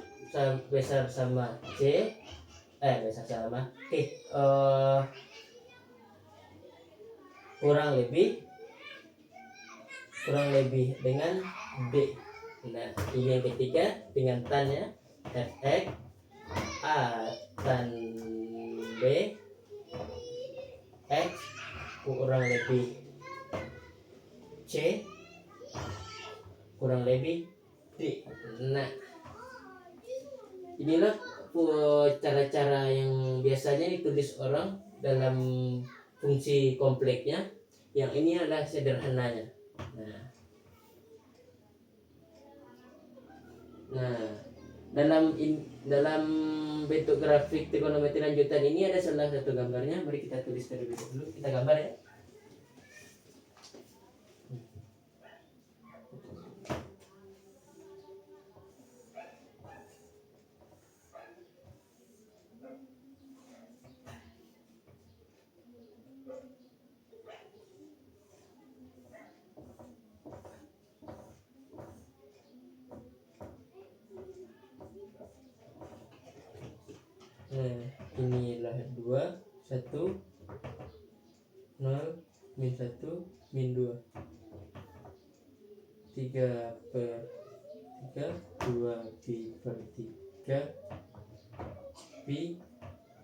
besar sama c besar sama kurang lebih dengan b. Nah, ini yang ketiga dengan tannya, fx a tan b x kurang lebih c kurang lebih d. Nah, inilah cara-cara yang biasanya ditulis orang dalam fungsi kompleksnya. Yang ini adalah sederhananya. Nah, dalam bentuk grafik trigonometri lanjutan ini ada salah satu gambarnya. Mari kita tulis terlebih dahulu. Kita gambar ya. Nah, inilah 2, 1, 0, min 1, min 2, 3 per 3, 2 pi per 3, pi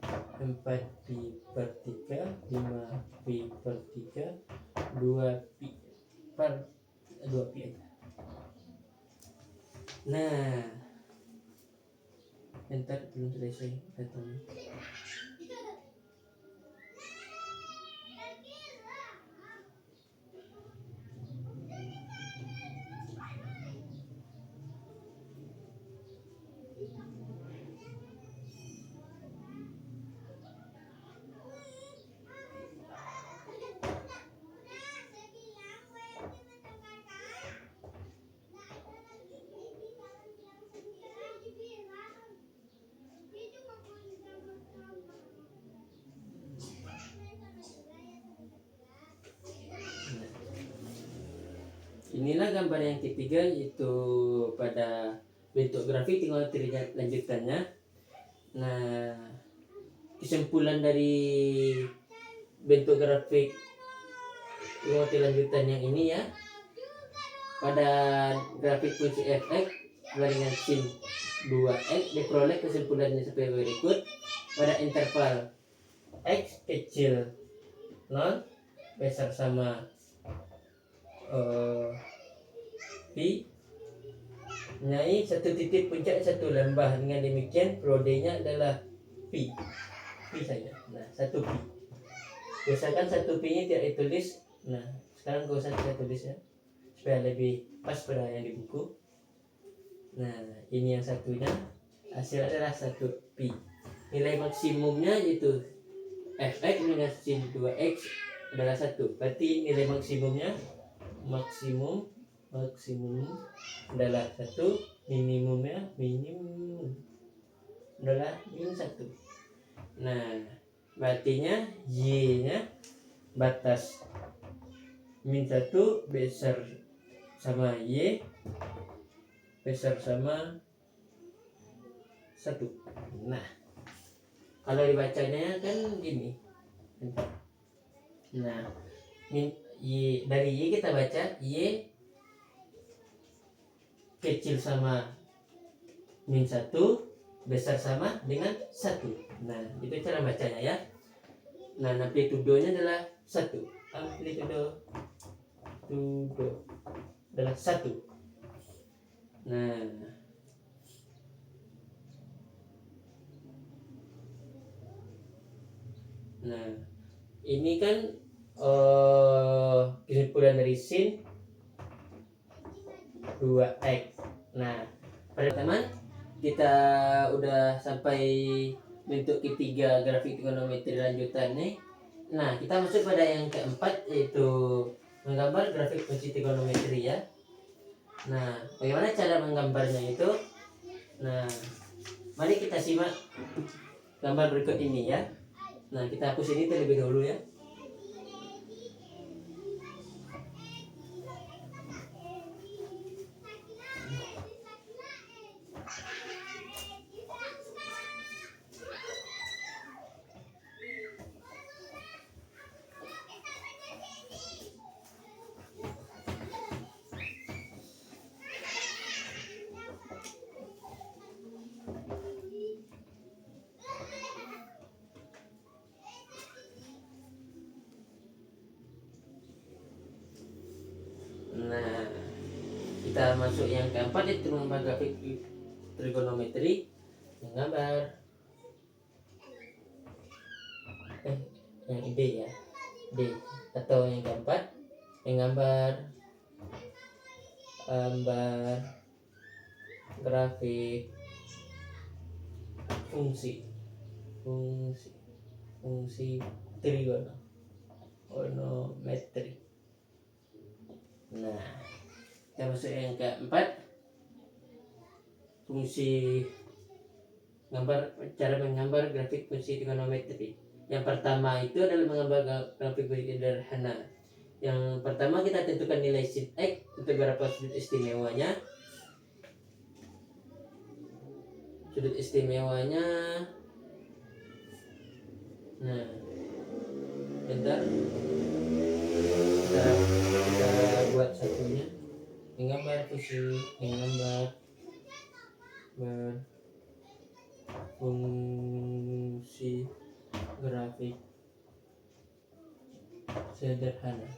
4 4pi per 3, 5pi per 3, 2pi per 2pi aja. Nah, bentar, belum selesai datanya. Inilah gambar yang ketiga, yaitu pada bentuk grafik trigonometri lanjutannya. Nah, kesimpulan dari bentuk grafik trigonometri lanjutan yang ini ya, pada grafik fungsi f(x) dengan sin 2x diperoleh kesimpulannya sebagai berikut. Pada interval x kecil 0 besar sama pi nyai satu titik puncak satu lembah. Dengan demikian periodenya adalah pi saja. Nah, satu pi. Biasakan satu pi nya tidak ditulis. Nah, sekarang gak usah kita tulis ya, supaya lebih pas pada yang di buku. Nah, ini yang satunya, hasil adalah satu pi. Nilai maksimumnya yaitu fx dengan sin 2x adalah 1. Berarti nilai maksimum adalah 1, minimum adalah min 1. Nah, berartinya y nya batas min 1 besar sama y besar sama 1. Nah, kalau dibacanya kan gini. Nah, dari y kita baca y kecil sama min 1 besar sama dengan 1. Nah, itu cara bacanya ya. Nah, amplitudonya adalah 1. Amplitudo adalah 1. Nah, ini kan kesimpulan dari sin 2x. Nah, pada teman kita udah sampai bentuk ketiga grafik trigonometri lanjutan nih. Nah, kita masuk pada yang keempat, yaitu menggambar grafik fungsi trigonometri ya. Nah, bagaimana cara menggambarnya itu? Nah, mari kita simak gambar berikut ini ya. Nah, kita hapus ini terlebih dahulu ya. Nah, kita masuk yang keempat, yaitu menggambar grafik trigonometri. Menggambar yang D ya, D. Atau yang keempat, menggambar grafik fungsi trigonometri. Nah, kita masuk yang keempat, cara menggambar grafik fungsi trigonometri. Yang pertama itu adalah menggambar grafik sederhana. Yang pertama kita tentukan nilai sin x untuk berapa sudut istimewanya. Nah, bentar, kita buat satunya. Menggambar fungsi grafik sederhana.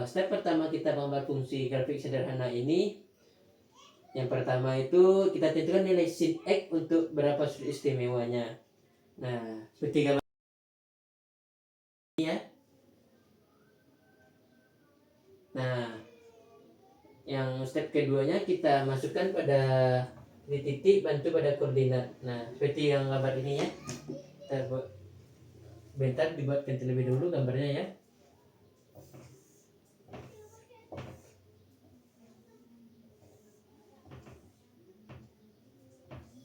Step pertama kita membuat fungsi grafik sederhana ini, yang pertama itu kita tentukan nilai sin x untuk berapa sudut istimewanya. Nah, seperti gambar ini ya. Nah, yang step keduanya kita masukkan pada di titik bantu pada koordinat. Nah, seperti yang gambar ini ya. Kita buat bentar, dibuatkan terlebih dulu gambarnya ya.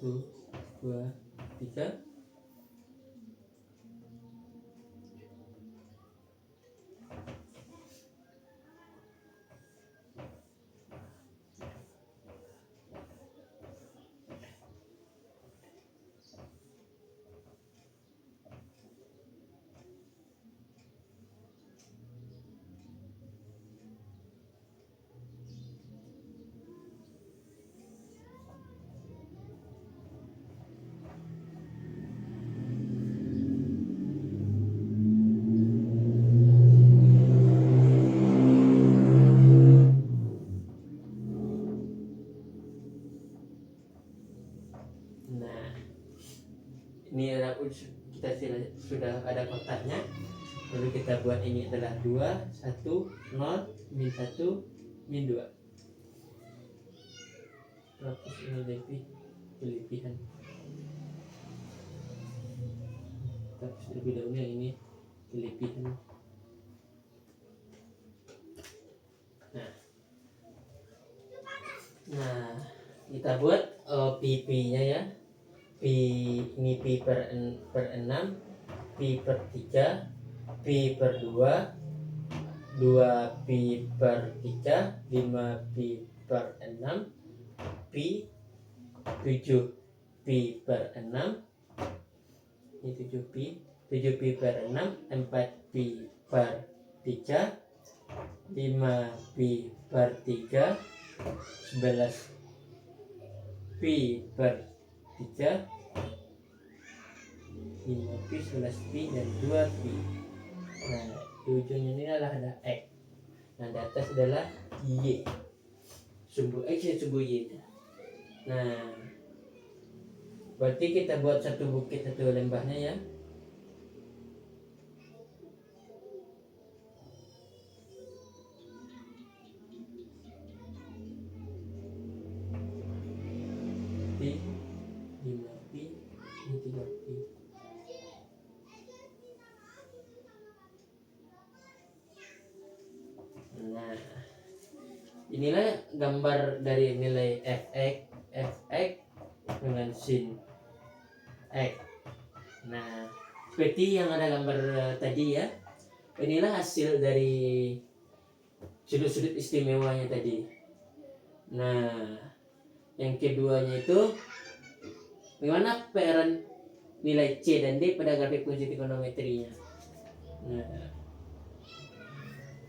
Tuh, 2, 3. Nah, ini adalah kita sudah ada kotaknya. Lalu kita buat ini adalah 2, 1, 0, min 1, min 2. Hapus ini lebih kelebihan. Hapus terlebih dahulu yang ini kelebihan. Nah, kita buat pp-nya ya. P ini P per 6, P per 3, P per 2, 2 P per 3, 5 P per 6, P 7 P per 6, ini 7 P per 6, 4 P per 3, 5 P per 3, 11 P per 3, 5 P, 11 P, dan 2 P. Nah, di ujungnya ini adalah ada X. Nah, di atas adalah Y, sumbu X dan sumbu Y. Nah, berarti kita buat satu bukit satu lembahnya ya. P, 5 P, ini 3 P. Nah, inilah gambar dari nilai fx dengan sin x. Nah, seperti yang ada gambar tadi ya. Inilah hasil dari sudut-sudut istimewanya tadi. Nah, yang keduanya itu bagaimana peran nilai C dan D pada grafik fungsi trigonometrinya. Nah,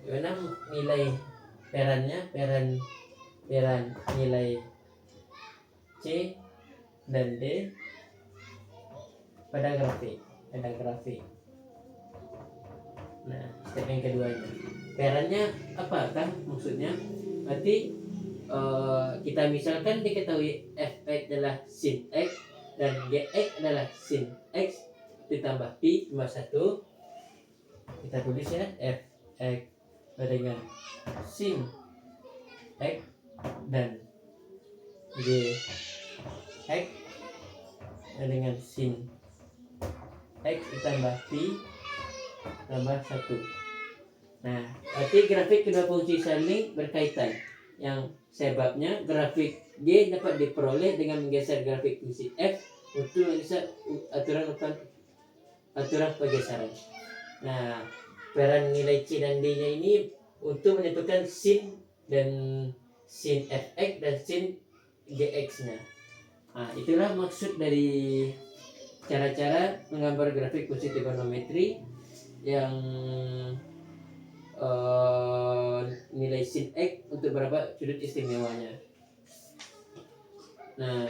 bagaimana nilai peran nilai C dan D pada grafik. Nah, step yang keduanya, perannya apakah maksudnya? Berarti kita misalkan diketahui fx adalah sin x dan gx adalah sin x ditambah pi tambah 1. Kita tulis ya, fx dengan sin x dan gx dengan sin x ditambah pi tambah 1. Nah, berarti grafik kedua fungsi saling berkaitan. Yang sebabnya grafik G dapat diperoleh dengan menggeser grafik fungsi F untuk mengeser aturan pergeseran. Nah, peran nilai C dan D nya ini untuk menentukan sin dan sin Fx dan sin Gx nya. Nah, itulah maksud dari cara-cara menggambar grafik fungsi trigonometri yang nilai sin x untuk berapa sudut istimewanya. Nah,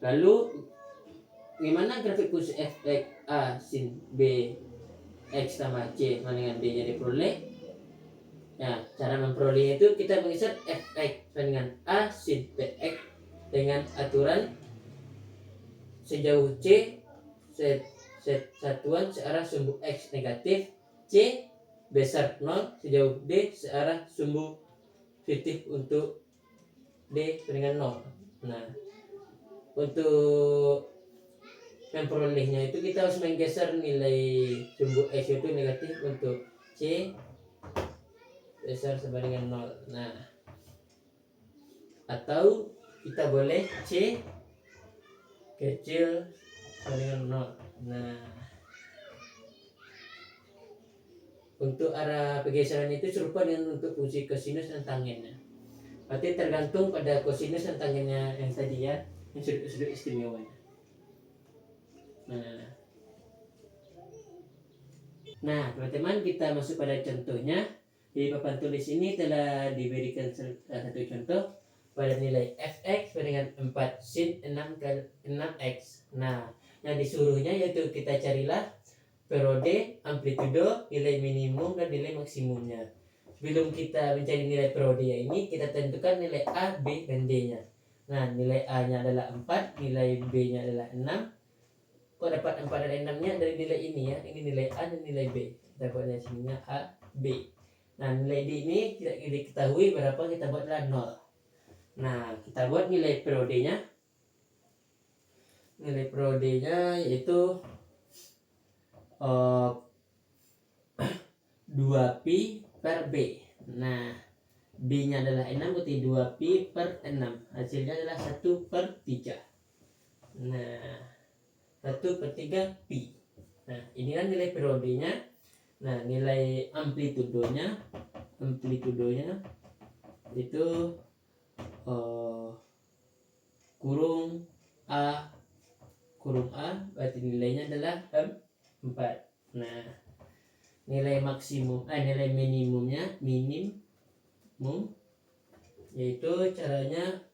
lalu gimana grafik fungsi f(x) a sin b x tambah c sama dengan d nya diperoleh? Ya, cara memperoleh itu kita mengisap f(x) sama dengan a sin bx dengan aturan sejauh c satuan searah sumbu x negatif, c besar 0 sejauh d searah sumbu positif untuk d dengan 0. Nah, untuk memperolehnya itu kita harus menggeser nilai sumbu x itu negatif untuk c besar sama dengan 0. Nah, atau kita boleh c kecil sama dengan 0. Nah, untuk arah pergeseran itu serupa dengan untuk fungsi kosinus dan tangennya. Berarti tergantung pada kosinus dan tangennya yang tadi ya, yang sudut istimewanya. Nah, teman-teman, kita masuk pada contohnya. Di papan tulis ini telah diberikan satu contoh pada nilai fx dengan 4 sin 6 kali 6x. Nah, yang disuruhnya yaitu kita carilah periode, amplitudo, nilai minimum dan nilai maksimumnya. Sebelum kita mencari nilai periode ini, kita tentukan nilai A, B, dan D-nya. Nah, nilai A-nya adalah 4, nilai B-nya adalah 6. Kok dapat 4 dan 6-nya dari nilai ini ya. Ini nilai A dan nilai B. Kita buat dari sininya A, B. Nah, nilai D ini tidak diketahui berapa, kita buatlah 0. Nah, kita buat nilai periodenya. Nilai periodenya yaitu 2pi per B. Nah, B-nya adalah 6, berarti 2pi per 6. Hasilnya adalah 1 per 3. Nah, 1 per 3 pi. Nah, inilah nilai periodenya. Nah, nilai amplitudonya itu kurung A berarti nilainya adalah 4. Nah, nilai minimum yaitu caranya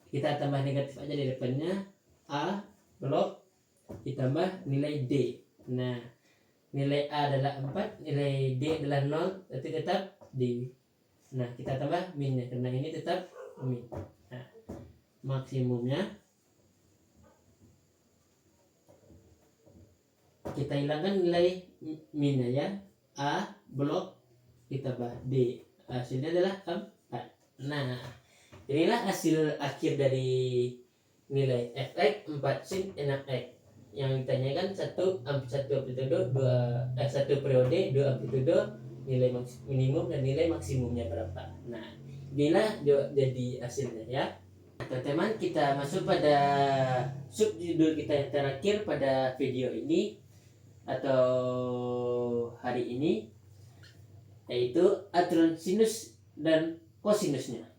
kita tambah negatif aja di depannya, A blok ditambah nilai D. Nah, nilai A adalah 4, nilai D adalah 0, berarti tetap D. Nah, kita tambah minnya karena ini tetap min. Nah, maksimumnya kita hilangkan nilai minnya ya. A blok ditambah D, hasilnya adalah 4. Nah, inilah hasil akhir dari nilai fx 4 sin 6x. Yang ditanyakan satu amplitudo, satu periode, 2 amplitudo, nilai minimum dan nilai maksimumnya berapa. Nah, inilah jadi hasilnya ya. Teman-teman, kita masuk pada subjudul kita yang terakhir pada video ini atau hari ini, yaitu aturan sinus dan kosinusnya.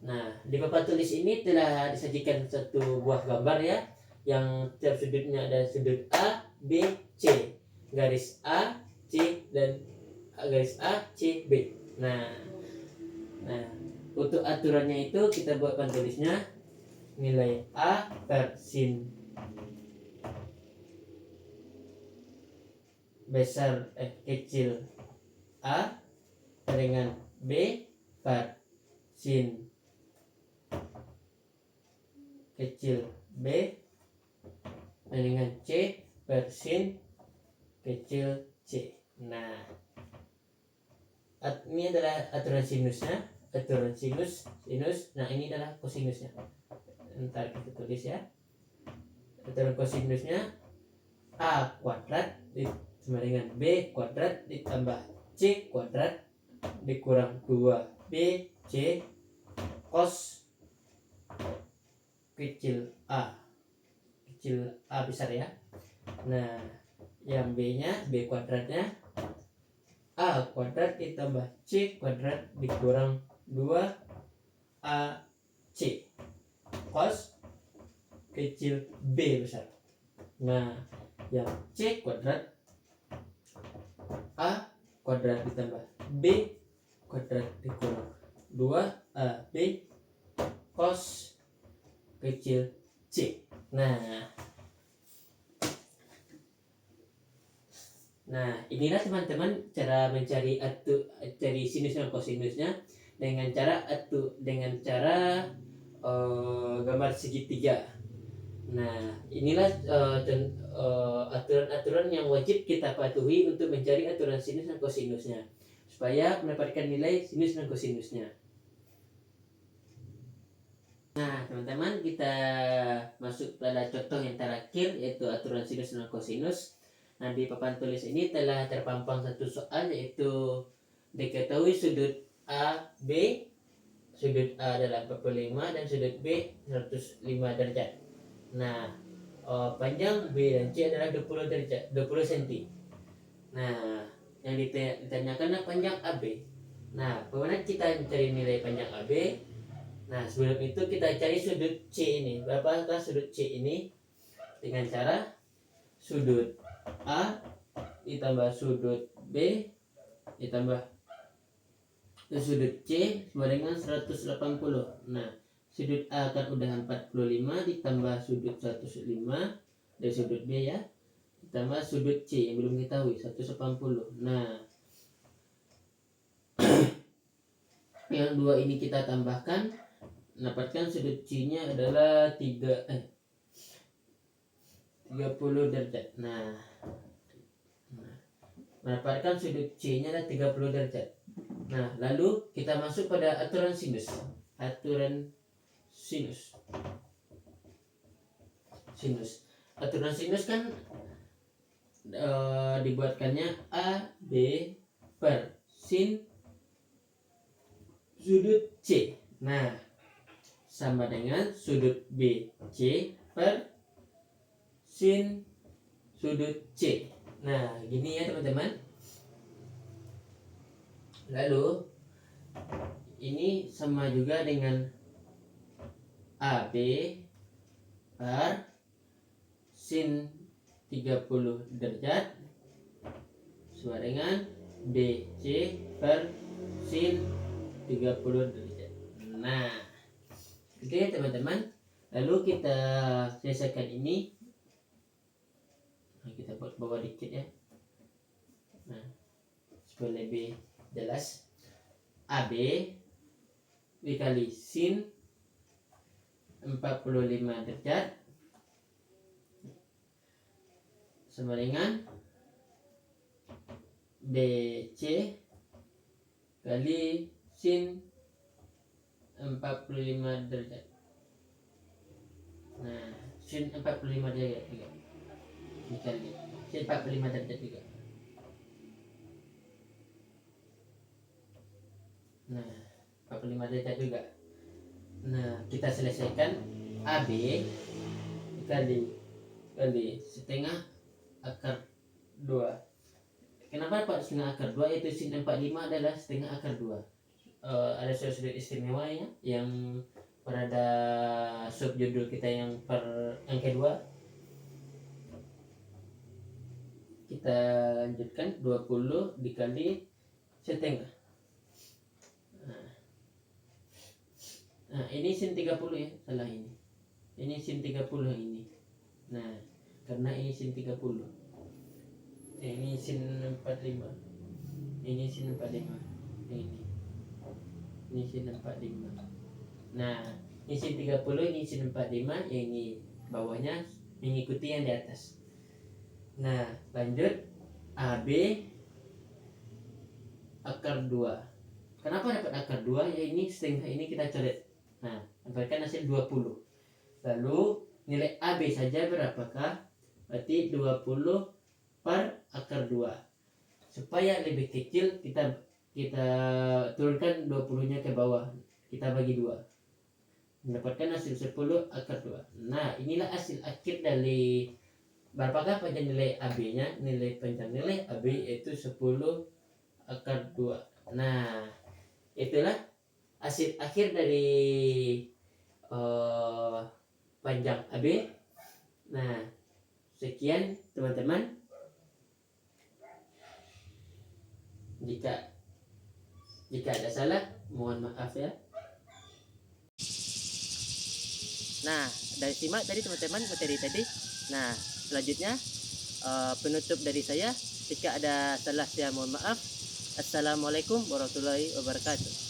Nah, di papan tulis ini telah disajikan satu buah gambar ya, yang tiap sudutnya ada sudut A, B, C, garis A, C, dan garis A, C, B. Nah, untuk aturannya itu kita buat papan tulisnya nilai A per sin besar kecil A dengan B per sin kecil B dengan C per sin kecil C. Nah, ini adalah aturan sinusnya, aturan sinus. Nah, ini adalah kosinusnya. Ntar kita tulis ya. Aturan kosinusnya A kuadrat sama dengan B kuadrat ditambah C kuadrat dikurang 2B C cos kecil A besar ya. Nah, yang B nya B kuadratnya A kuadrat ditambah C kuadrat dikurang 2AC cos kecil B besar. Nah, yang C kuadrat A kuadrat ditambah B kuadrat dikurang 2AB cos kecil C. Nah, inilah teman-teman cara mencari cari sinus dan kosinusnya dengan cara gambar segitiga. Nah, inilah aturan-aturan yang wajib kita patuhi untuk mencari aturan sinus dan kosinusnya supaya mendapatkan nilai sinus dan kosinusnya. Nah, teman-teman, kita masuk pada contoh yang terakhir, yaitu aturan sinus dan kosinus. Nah, di papan tulis ini telah terpampang satu soal, yaitu diketahui sudut A, B. Sudut A adalah 45 dan sudut B 105 derajat. Nah, panjang B dan C adalah 20 derajat, 20 cm. Nah, yang ditanyakan panjang AB. Nah, bagaimana kita mencari nilai panjang AB? Nah, sebelum itu kita cari sudut C ini. Berapakah sudut C ini? Dengan cara sudut A ditambah sudut B ditambah sudut C sama dengan 180. Nah, sudut A kan udah 45 ditambah sudut 105 dari sudut B ya, ditambah sudut C yang belum diketahui 180. Nah, yang dua ini kita tambahkan, mendapatkan sudut C nya adalah 30 derajat. Nah, mendapatkan sudut C nya adalah 30 derajat. Nah, lalu kita masuk pada aturan sinus. Aturan sinus. Aturan sinus kan dibuatkannya A B per sin sudut C. Nah, sama dengan sudut B C per sin sudut C. Nah, gini ya teman-teman. Lalu ini sama juga dengan AB per sin 30 derajat sama dengan BC per sin 30 derajat. Nah, oke teman-teman. Lalu kita selesaikan ini. Nah, kita buat bawah dikit ya. Nah, supaya lebih jelas. AB dikali sin 45 derajat sama dengan BC kali sin 45 derajat. Nah, sin 45 derajat juga dikali sin 45 derajat juga. Nah, 45 derajat juga. Nah, kita selesaikan AB kali setengah akar 2. Kenapa dapat setengah akar 2? Yaitu sin 45 adalah setengah akar 2. Ada sudut istimewa ya, yang pada subjudul kita yang kedua. Kita lanjutkan 20 dikali setengah. Nah, ini sin 30 ya, salah ini. Ini sin 30 ini. Nah, karena ini sin 30. Ini sin 45. Ini sin 45. Ini sin 45. Nah, ini sin 30, ini sin 45, yang ini bawahnya mengikuti yang di atas. Nah, lanjut AB akar 2. Kenapa dapat akar 2? Ya ini setengah ini kita coret. Nah, dapatkan hasil 20. Lalu nilai AB saja berapakah? Berarti 20 per akar 2. Supaya lebih kecil kita turunkan 20-nya ke bawah. Kita bagi 2. Mendapatkan hasil 10 akar 2. Nah, inilah hasil akhir dari berapakah panjang nilai AB-nya? Panjang nilai AB yaitu 10 akar 2. Nah, itulah hasil akhir dari panjang AB. Nah, sekian teman-teman. Jika Jika ada salah, mohon maaf ya. Nah, dari simak tadi teman-teman materi tadi. Nah, selanjutnya penutup dari saya. Jika ada salah saya mohon maaf. Assalamualaikum warahmatullahi wabarakatuh.